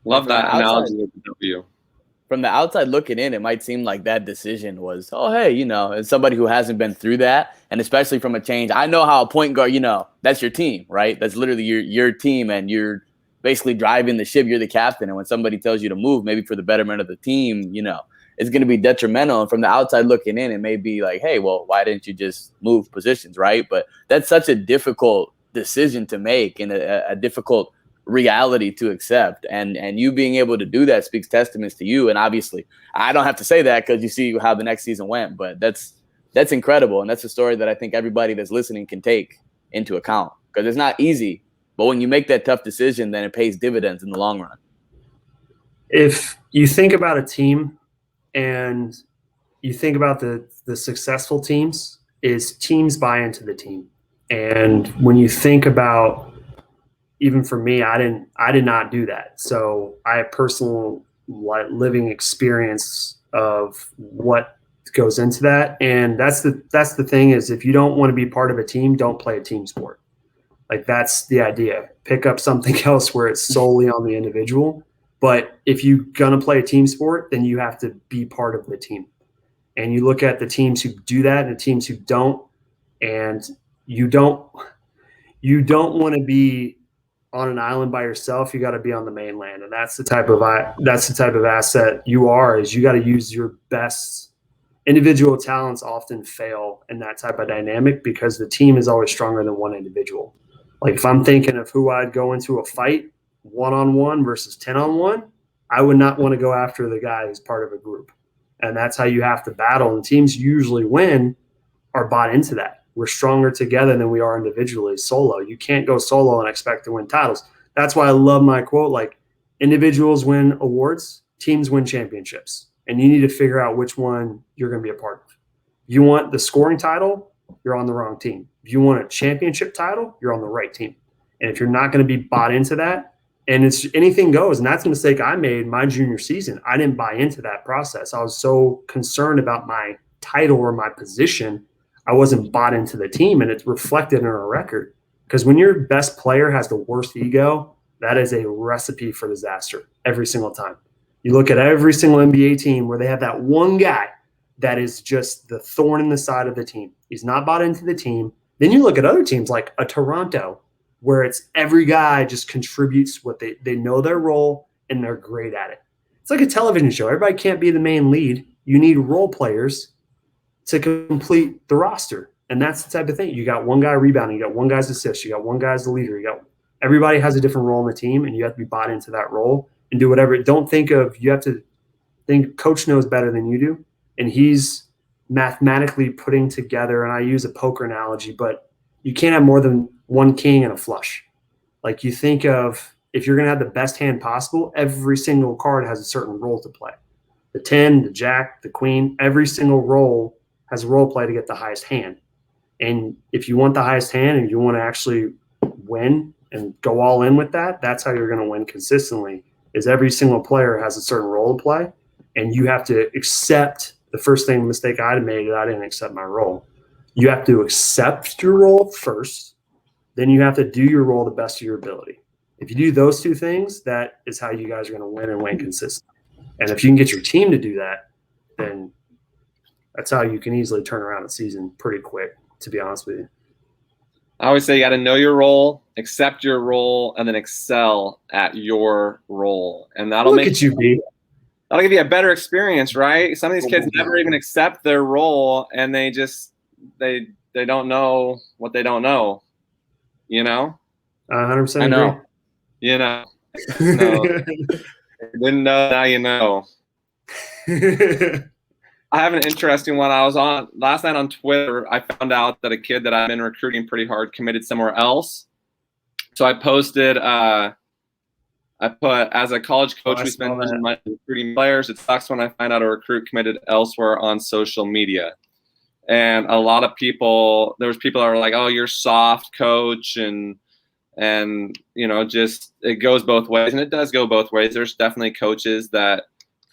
Love that analogy with the W. From the outside looking in, it might seem like that decision was, oh, hey, as somebody who hasn't been through that, and especially from a change, I know how a point guard, that's your team, right? That's literally your team, and you're basically driving the ship. You're the captain, and when somebody tells you to move, maybe for the betterment of the team, it's going to be detrimental. And from the outside looking in, it may be like, hey, well, why didn't you just move positions, right? But that's such a difficult decision to make and a difficult reality to accept, and you being able to do that speaks testaments to you. And obviously I don't have to say that because you see how the next season went, but that's incredible, and that's a story that I think everybody that's listening can take into account, because it's not easy, but when you make that tough decision, then it pays dividends in the long run. If you think about a team and you think about the successful teams, is teams buy into the team. And when you think about, even for me, I did not do that. So I have personal living experience of what goes into that. And that's the thing is, if you don't want to be part of a team, don't play a team sport. Like, that's the idea. Pick up something else where it's solely on the individual. But if you're going to play a team sport, then you have to be part of the team. And you look at the teams who do that and the teams who don't, and you don't want to be on an island by yourself. You got to be on the mainland, and that's the type of asset you are. Is you got to use your best. Individual talents often fail in that type of dynamic because the team is always stronger than one individual. Like if I'm thinking of who I'd go into a fight 1-on-1 versus 10-on-1, I would not want to go after the guy who's part of a group. And that's how you have to battle. And teams usually win are bought into that. We're stronger together than we are individually, solo. You can't go solo and expect to win titles. That's why I love my quote, like, individuals win awards, teams win championships. And you need to figure out which one you're going to be a part of. If you want the scoring title, you're on the wrong team. If you want a championship title, you're on the right team. And if you're not going to be bought into that, and it's anything goes, and that's a mistake I made my junior season. I didn't buy into that process. I was so concerned about my title or my position, I wasn't bought into the team, and it's reflected in our record. Because when your best player has the worst ego, that is a recipe for disaster every single time. You look at every single NBA team where they have that one guy that is just the thorn in the side of the team. He's not bought into the team. Then you look at other teams like a Toronto, where it's every guy just contributes what they know their role and they're great at it. It's like a television show. Everybody can't be the main lead. You need role players to complete the roster. And that's the type of thing. You got one guy rebounding, you got one guy's assist, you got one guy's the leader, everybody has a different role in the team, and you have to be bought into that role and do whatever. Don't think of, you have to think coach knows better than you do. And he's mathematically putting together, and I use a poker analogy, but you can't have more than one king and a flush. Like you think of, if you're going to have the best hand possible, every single card has a certain role to play. The 10, the jack, the queen, every single role has a role play to get the highest hand. And if you want the highest hand and you want to actually win and go all in with that, that's how you're going to win consistently, is every single player has a certain role to play. And you have to accept the first mistake I made is I didn't accept my role. You have to accept your role first. Then you have to do your role the best of your ability. If you do those two things, that is how you guys are going to win and win consistently. And if you can get your team to do that, then that's how you can easily turn around a season pretty quick, to be honest with you. I always say you got to know your role, accept your role, and then excel at your role. And that'll Look at you, B. That'll give you a better experience, right? Some of these kids never even accept their role, and they just they don't know what they don't know. You know? 100% I know. You know. No. Didn't know, now you know. I have an interesting one. I was on last night on Twitter. I found out that a kid that I've been recruiting pretty hard committed somewhere else. So I posted, I put, as a college coach, we spend money recruiting players. It sucks when I find out a recruit committed elsewhere on social media. And a lot of people, there was people that were like, oh, you're soft, coach. And you know, just it goes both ways. And it does go both ways. There's definitely coaches that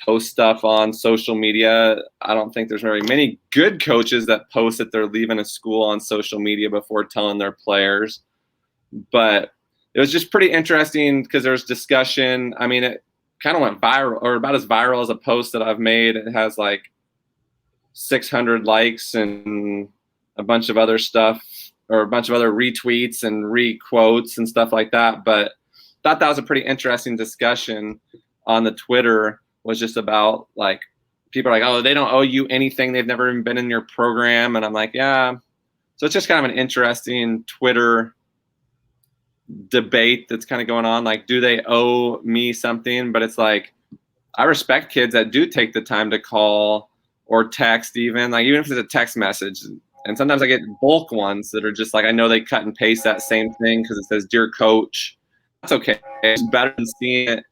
post stuff on social media. I don't think there's very many good coaches that post that they're leaving a school on social media before telling their players. But it was just pretty interesting because there's discussion. I mean, it kind of went viral, or about as viral as a post that I've made. It has like 600 likes and a bunch of other stuff, or a bunch of other retweets and requotes and stuff like that. But thought that was a pretty interesting discussion on the Twitter. Was just about, like, people are like, oh, they don't owe you anything. They've never even been in your program. And I'm like, yeah. So it's just kind of an interesting Twitter debate that's kind of going on. Like, do they owe me something? But it's like, I respect kids that do take the time to call or text even. Like, even if it's a text message. And sometimes I get bulk ones that are just like, I know they cut and paste that same thing because it says, dear coach. That's okay. It's better than seeing it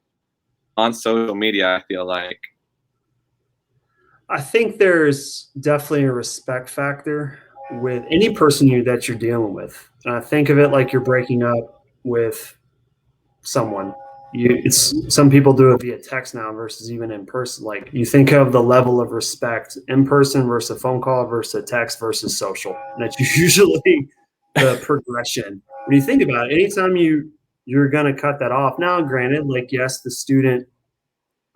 on social media, I feel like. I think there's definitely a respect factor with any person that you're dealing with. And I think of it like you're breaking up with someone. Some people do it via text now versus even in person. Like, you think of the level of respect in person versus a phone call versus a text versus social. And that's usually the progression. When you think about it, anytime you're going to cut that off. Now, granted, like, yes, the student,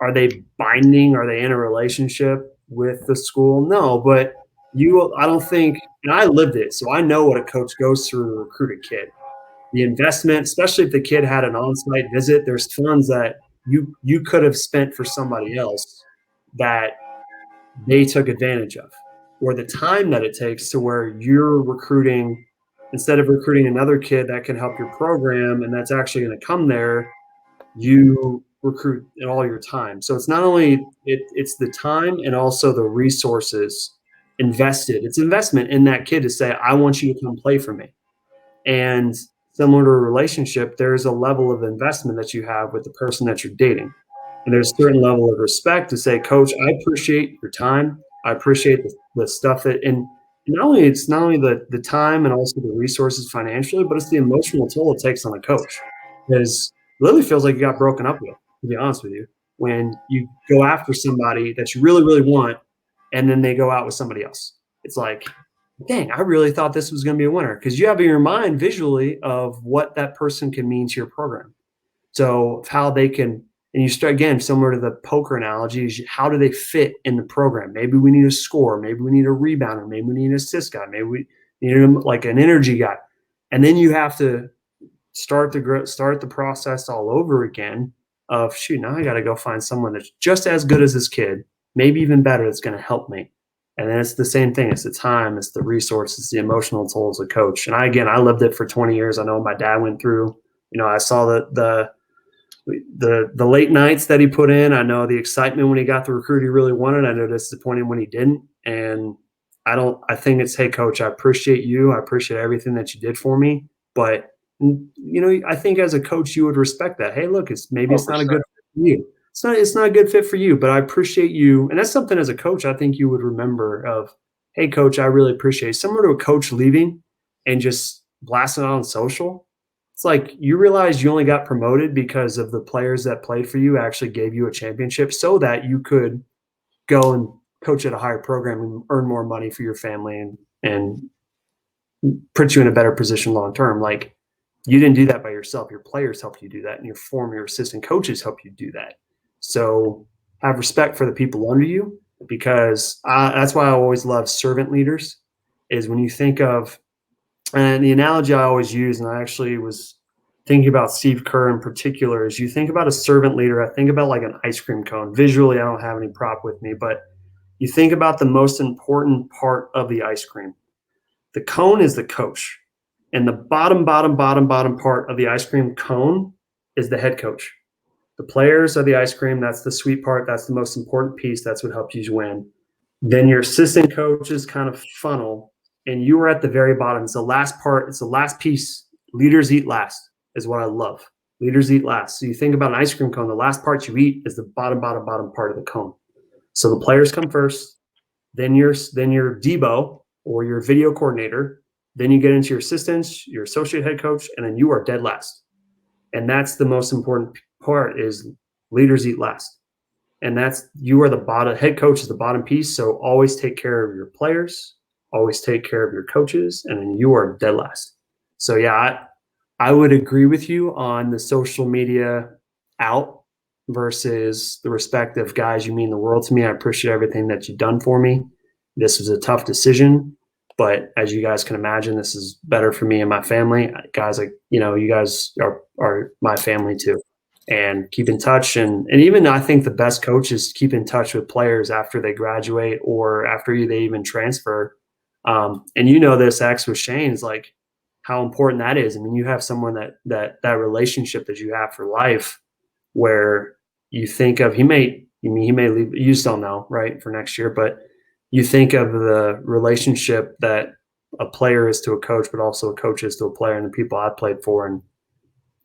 are they binding? Are they in a relationship with the school? No, but I don't think, and I lived it, so I know what a coach goes through to recruit a kid. the investment, especially if the kid had an on-site visit, there's funds that you could have spent for somebody else that they took advantage of, or the time that it takes to where you're recruiting, instead of recruiting another kid that can help your program and that's actually going to come there, you recruit in all your time. So it's not only it's the time and also the resources invested. It's investment in that kid to say, I want you to come play for me. And similar to a relationship, there's a level of investment that you have with the person that you're dating. And there's a certain level of respect to say, Coach, I appreciate your time. I appreciate the stuff that, and not only the time and also the resources financially, but it's the emotional toll it takes on a coach. Because it literally feels like you got broken up with, to be honest with you, when you go after somebody that you really, really want, and then they go out with somebody else. It's like, dang, I really thought this was going to be a winner, because you have in your mind visually of what that person can mean to your program. So how they can, and you start again, similar to the poker analogy, is how do they fit in the program? Maybe we need a scorer, maybe we need a rebounder, maybe we need an assist guy, maybe we need like an energy guy. And then you have to start the process all over again of, shoot, now I got to go find someone that's just as good as this kid, maybe even better, that's going to help me. And then it's the same thing. It's the time, it's the resources, the emotional toll as a coach. And I lived it for 20 years. I know what my dad went through. I saw the late nights that he put in. I know the excitement when he got the recruit he really wanted. I know disappointed when he didn't. And I think it's, hey, Coach, I appreciate you. I appreciate everything that you did for me. But, I think as a coach, you would respect that. Hey, look, it's not a good fit for you. It's not a good fit for you, but I appreciate you. And that's something as a coach, I think you would remember of, hey, Coach, I really appreciate it. Similar to a coach leaving and just blasting it on social. It's like you realize you only got promoted because of the players that played for you actually gave you a championship so that you could go and coach at a higher program and earn more money for your family and put you in a better position long term. Like, you didn't do that by yourself. Your players helped you do that, and your assistant coaches help you do that. So have respect for the people under you, because that's why I always love servant leaders, is when you think of, and the analogy I always use, and I actually was thinking about Steve Kerr in particular, is you think about a servant leader, I think about like an ice cream cone. Visually, I don't have any prop with me, but you think about the most important part of the ice cream. The cone is the coach. And the bottom part of the ice cream cone is the head coach. The players are the ice cream. That's the sweet part. That's the most important piece. That's what helps you win. Then your assistant coaches kind of funnel, and you are at the very bottom. It's the last part. It's the last piece. Leaders eat last is what I love. Leaders eat last. So you think about an ice cream cone. The last part you eat is the bottom part of the cone. So the players come first. Then your Debo or your video coordinator. Then you get into your assistants, your associate head coach, and then you are dead last. And that's the most important part, is leaders eat last. And that's, you are the bottom, head coach is the bottom piece. So always take care of your players, always take care of your coaches, and then you are dead last. So yeah, I would agree with you on the social media out versus the respect of, guys, you mean the world to me. I appreciate everything that you've done for me. This was a tough decision, but as you guys can imagine, this is better for me and my family. Guys, you guys are my family too. And keep in touch. And even I think the best coaches keep in touch with players after they graduate or after they even transfer. And this, X, with Shane, is like how important that is. I mean, you have someone that relationship that you have for life, where you think of, he may leave, you just don't know, right, for next year, but you think of the relationship that a player is to a coach, but also a coach is to a player, and the people I played for. And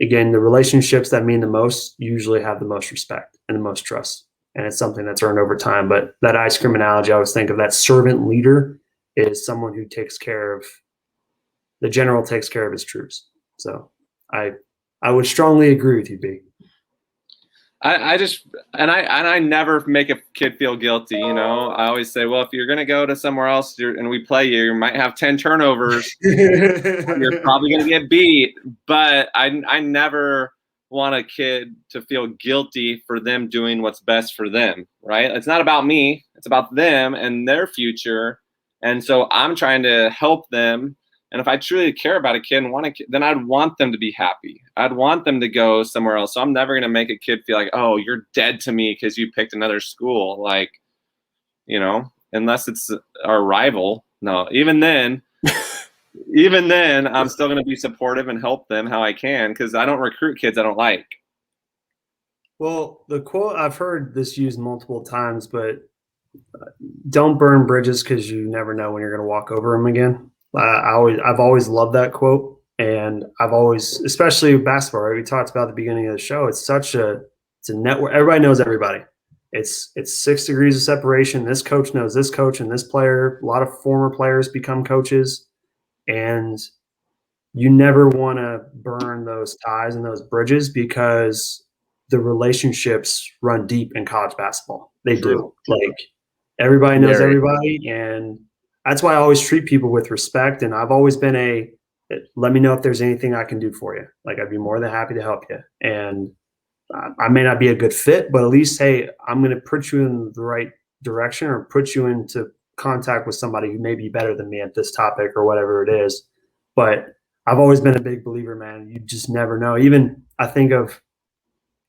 again, the relationships that mean the most usually have the most respect and the most trust. And it's something that's earned over time. But that ice cream analogy, I always think of that servant leader is someone who takes care of, the general takes care of his troops. So I would strongly agree with you, B. I never make a kid feel guilty. I always say, well, if you're going to go to somewhere else and we play you might have 10 turnovers. You're probably going to get beat. But I never want a kid to feel guilty for them doing what's best for them, right? It's not about me. It's about them and their future. And so I'm trying to help them And if I truly care about a kid and want a kid, then I'd want them to be happy. I'd want them to go somewhere else. So I'm never going to make a kid feel like, oh, you're dead to me because you picked another school. Like, you know, unless it's our rival. No, even then, I'm still going to be supportive and help them how I can, because I don't recruit kids I don't like. Well, the quote, I've heard this used multiple times, but don't burn bridges because you never know when you're going to walk over them again. I've always loved that quote, and I've always, especially with basketball, right? We talked about at the beginning of the show. It's a network. Everybody knows everybody. It's 6 degrees of separation. This coach knows this coach and this player. A lot of former players become coaches, and you never want to burn those ties and those bridges because the relationships run deep in college basketball. They do. Like, everybody knows everybody, and that's why I always treat people with respect. And I've always been let me know if there's anything I can do for you. Like, I'd be more than happy to help you. And I may not be a good fit, but at least, hey, I'm going to put you in the right direction or put you into contact with somebody who may be better than me at this topic or whatever it is. But I've always been a big believer, man. You just never know. Even I think of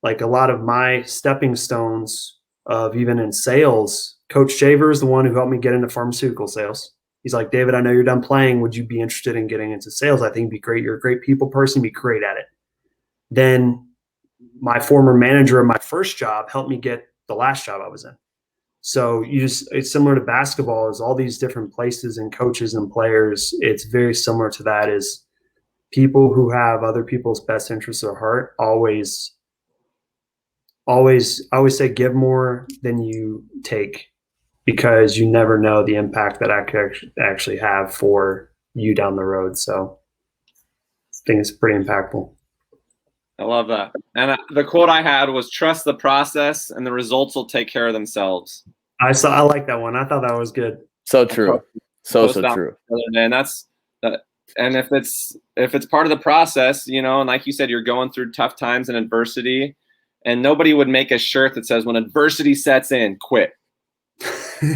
like a lot of my stepping stones of even in sales. Coach Shaver is the one who helped me get into pharmaceutical sales. He's like, David, I know you're done playing. Would you be interested in getting into sales? I think it'd be great. You're a great people person. Be great at it. Then my former manager of my first job helped me get the last job I was in. So it's similar to basketball, is all these different places and coaches and players. It's very similar to that, is people who have other people's best interests at heart always say give more than you take, because you never know the impact that I could actually have for you down the road. So I think it's pretty impactful. I love that. And the quote I had was, trust the process and the results will take care of themselves. I like that one. I thought that was good. So true. So true. And and if it's part of the process, you know, and like you said, you're going through tough times and adversity, and nobody would make a shirt that says, when adversity sets in, quit.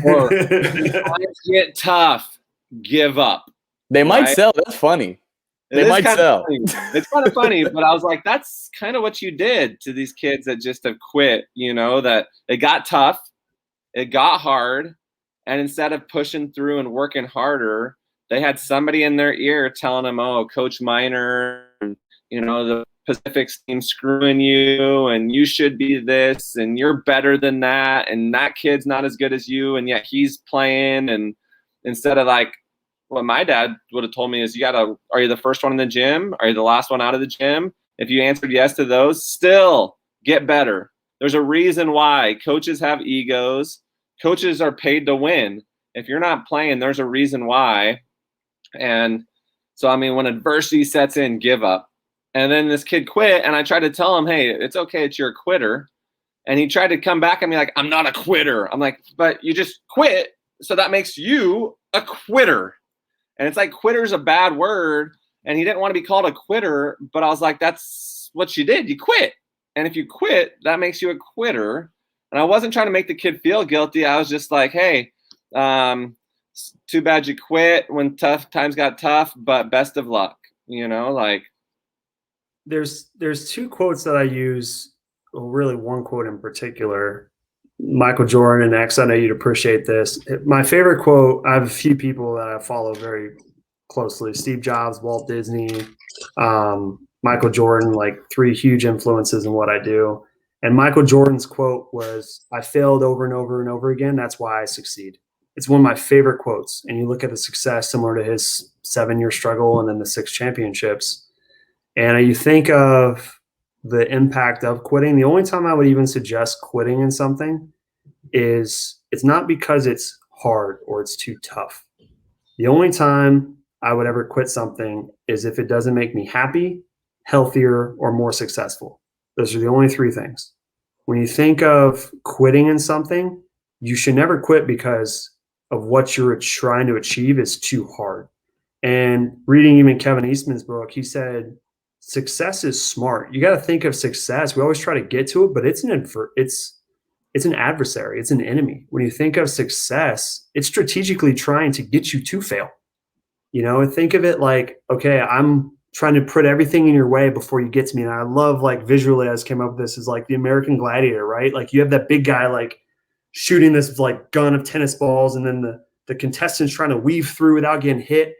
Or when times get tough, give up. They might sell. That's funny. They might sell. It's kind of funny, but I was like, that's kind of what you did to these kids that just have quit, you know, that it got tough, it got hard, and instead of pushing through and working harder, they had somebody in their ear telling them, oh, Coach Minor, you know, the Pacific's team screwing you, and you should be this, and you're better than that, and that kid's not as good as you, and yet he's playing. And instead of like, what my dad would have told me is, are you the first one in the gym? Are you the last one out of the gym? If you answered yes to those, still get better. There's a reason why coaches have egos. Coaches are paid to win. If you're not playing, there's a reason why. And so, I mean, when adversity sets in, give up. And then this kid quit, and I tried to tell him, hey, it's okay, it's you're a quitter. And he tried to come back at me like, I'm not a quitter. I'm like, but you just quit, so that makes you a quitter. And it's like, quitter's a bad word, and he didn't want to be called a quitter, but I was like, that's what you did. You quit. And if you quit, that makes you a quitter. And I wasn't trying to make the kid feel guilty. I was just like, hey, too bad you quit when tough times got tough, but best of luck. You know, like. There's 2 quotes that I use, well, really one quote in particular. Michael Jordan and X, I know you'd appreciate this. My favorite quote, I have a few people that I follow very closely. Steve Jobs, Walt Disney, Michael Jordan, like 3 huge influences in what I do. And Michael Jordan's quote was, I failed over and over and over again. That's why I succeed. It's one of my favorite quotes. And you look at the success similar to his 7-year struggle and then the 6 championships. And you think of the impact of quitting. The only time I would even suggest quitting in something is it's not because it's hard or it's too tough. The only time I would ever quit something is if it doesn't make me happy, healthier, or more successful. Those are the only 3 things. When you think of quitting in something, you should never quit because of what you're trying to achieve is too hard. And reading even Kevin Eastman's book, he said, success is smart. You got to think of success. We always try to get to it, but it's an adversary. It's an enemy. When you think of success, it's strategically trying to get you to fail. You know, and think of it like, okay, I'm trying to put everything in your way before you get to me. And I love, like, visually, I just came up with this, is like the American Gladiator, right? Like, you have that big guy like shooting this like gun of tennis balls, and then the contestants trying to weave through without getting hit.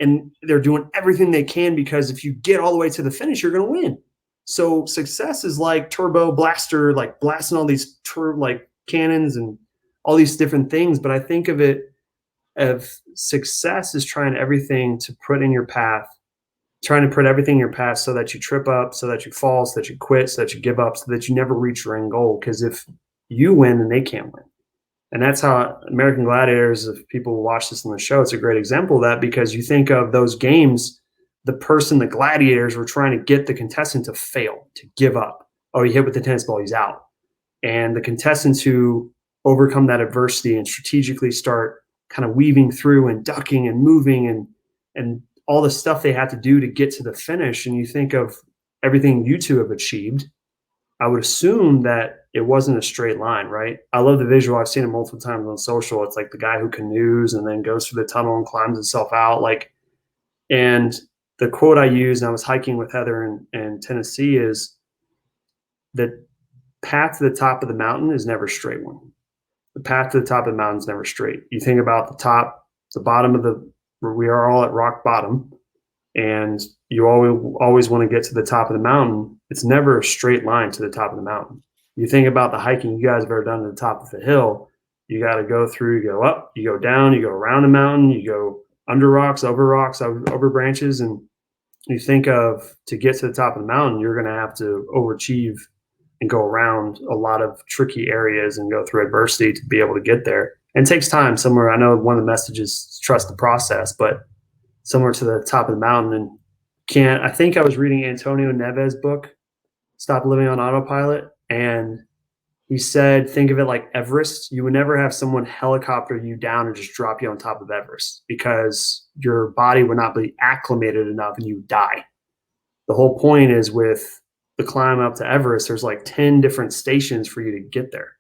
And they're doing everything they can, because if you get all the way to the finish, you're going to win. So success is like turbo blaster, like blasting all these like cannons and all these different things. But I think of it of success is trying everything to put in your path, trying to put everything in your path so that you trip up, so that you fall, so that you quit, so that you give up, so that you never reach your end goal. Because if you win, then they can't win. And that's how American Gladiators, if people watch this on the show, it's a great example of that, because you think of those games, the gladiators were trying to get the contestant to fail, to give up. Oh, he hit with the tennis ball, he's out. And the contestants who overcome that adversity and strategically start kind of weaving through and ducking and moving and all the stuff they had to do to get to the finish. And you think of everything you two have achieved, I would assume that it wasn't a straight line, right? I love the visual. I've seen it multiple times on social. It's like the guy who canoes and then goes through the tunnel and climbs himself out. Like, and the quote I used, and I was hiking with Heather in Tennessee, is the path to the top of the mountain is never a straight one. The path to the top of the mountain is never straight. You think about the bottom of where we are all at rock bottom, and you always want to get to the top of the mountain. It's never a straight line to the top of the mountain. You think about the hiking you guys have ever done to the top of the hill. You got to go through, you go up, you go down, you go around the mountain, you go under rocks, over branches. And you think of, to get to the top of the mountain, you're going to have to overachieve and go around a lot of tricky areas and go through adversity to be able to get there. And it takes time. I know one of the messages is trust the process, but somewhere to the top of the mountain, and I think I was reading Antonio Neves' book, Stop Living on Autopilot. And he said, think of it like Everest. You would never have someone helicopter you down and just drop you on top of Everest, because your body would not be acclimated enough and you would die. The whole point is, with the climb up to Everest, there's like 10 different stations for you to get there.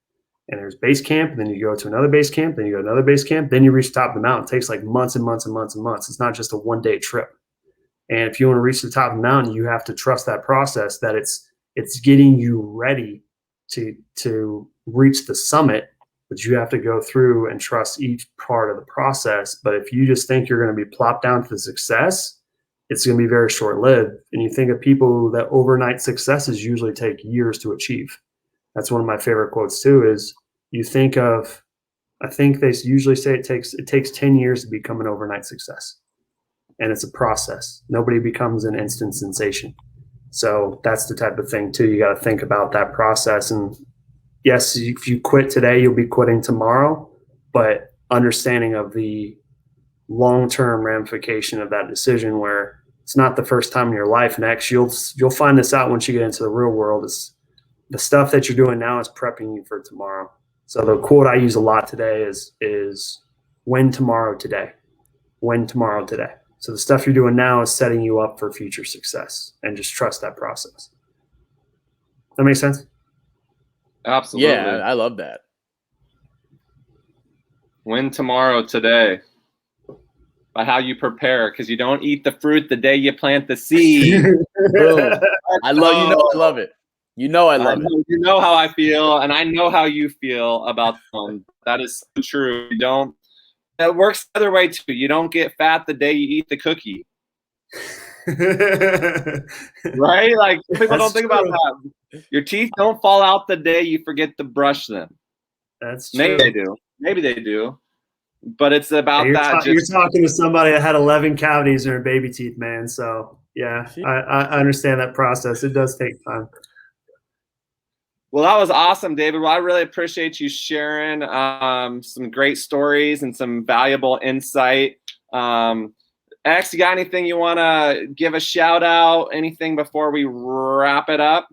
And there's base camp, and then you go to another base camp, then you go to another base camp, then you reach the top of the mountain. It takes like months and months and months and months. It's not just a one-day trip. And if you want to reach the top of the mountain, you have to trust that process, that it's getting you ready to reach the summit, but you have to go through and trust each part of the process. But if you just think you're going to be plopped down to success, it's going to be very short-lived. And you think of people that overnight successes usually take years to achieve. That's one of my favorite quotes too, is you think of, I think they usually say it takes 10 years to become an overnight success. And it's a process. Nobody becomes an instant sensation. So that's the type of thing too. You got to think about that process. And yes, if you quit today, you'll be quitting tomorrow, but understanding of the long-term ramification of that decision, where it's not the first time in your life. Next, you'll find this out once you get into the real world, is the stuff that you're doing now is prepping you for tomorrow. So the quote I use a lot today is win tomorrow today. Win tomorrow today. So the stuff you're doing now is setting you up for future success, and just trust that process. That makes sense? Absolutely. Yeah, I love that. Win tomorrow today. By how you prepare, because you don't eat the fruit the day you plant the seed. Boom. I love it. You know I love it. You know how I feel, and I know how you feel about them. That is so true. It works the other way too. You don't get fat the day you eat the cookie. Right? Like, people don't think about that. Your teeth don't fall out the day you forget to brush them. That's true. Maybe they do. But it's about that. You're talking to somebody that had 11 cavities in her baby teeth, man. So yeah, I understand that process. It does take time. Well, that was awesome, David. Well, I really appreciate you sharing some great stories and some valuable insight. X, you got anything you want to give a shout out? Anything before we wrap it up?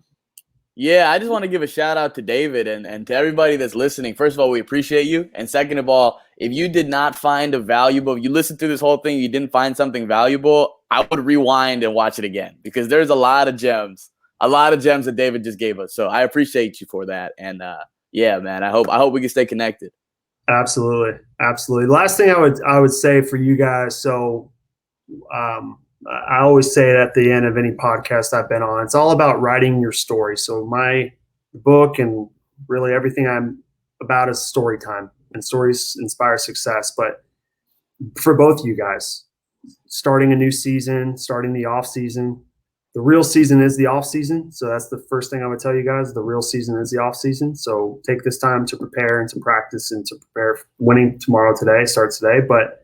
Yeah, I just want to give a shout out to David and to everybody that's listening. First of all, we appreciate you. And second of all, if you did not find you listened to this whole thing, you didn't find something valuable, I would rewind and watch it again, because there's a lot of gems that David just gave us. So I appreciate you for that. And yeah, man, I hope we can stay connected. Absolutely. Absolutely. The last thing I would say for you guys, so I always say it at the end of any podcast I've been on. It's all about writing your story. So my book and really everything I'm about is story time, and stories inspire success. But for both you guys, starting a new season, starting the off season, the real season is the off season. So that's the first thing I'm gonna tell you guys. The real season is the off season. So take this time to prepare and to practice and to prepare. Winning tomorrow today starts today, but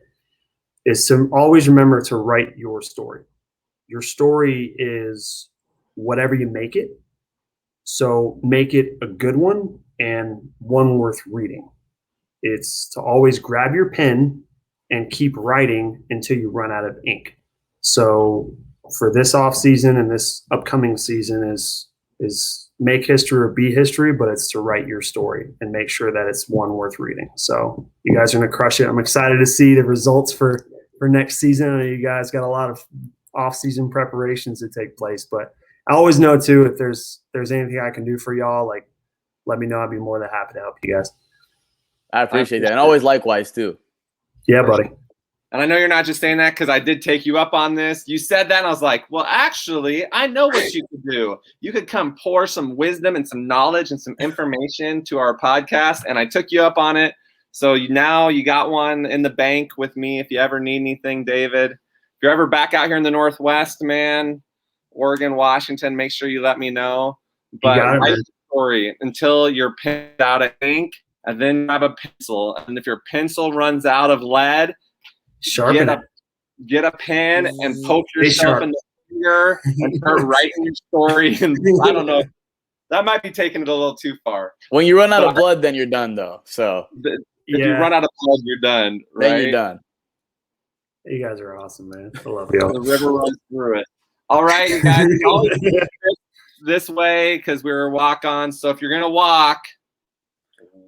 is to always remember to write your story. Your story is whatever you make it. So make it a good one and one worth reading. It's to always grab your pen and keep writing until you run out of ink. So for this off season and this upcoming season is make history or be history, but it's to write your story and make sure that it's one worth reading. So you guys are going to crush it. I'm excited to see the results for next season. I know you guys got a lot of off-season preparations to take place, but I always know too, if there's anything I can do for y'all, like let me know. I'd be more than happy to help you guys. I appreciate that. And always likewise too. Yeah, buddy. And I know you're not just saying that because I did take you up on this. You said that and I was like, well, actually, I know what you could do. You could come pour some wisdom and some knowledge and some information to our podcast. And I took you up on it. So now you got one in the bank with me if you ever need anything, David. If you're ever back out here in the Northwest, man, Oregon, Washington, make sure you let me know. But write the story until you're pinned out of ink, and then grab a pencil. And if your pencil runs out of lead, get a pen and poke yourself in the finger and start writing your story. And I don't know. That might be taking it a little too far. When you run out of blood, then you're done, though. So if you run out of blood, you're done. Right? Then you're done. You guys are awesome, man. I love you. The river runs through it. All right, you guys. This way because we were walk-on. So if you're gonna walk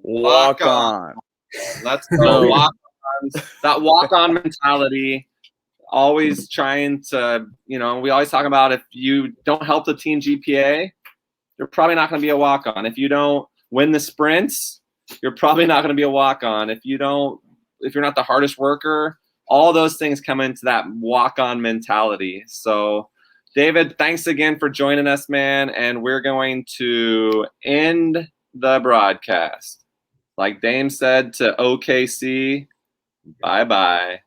on. Let's go. Walk on. That walk-on mentality. Always trying to, we always talk about if you don't help the team GPA, you're probably not going to be a walk-on. If you don't win the sprints, you're probably not going to be a walk-on. If you're not the hardest worker, all those things come into that walk-on mentality. So, David, thanks again for joining us, man. And we're going to end the broadcast. Like Dame said to OKC, bye-bye.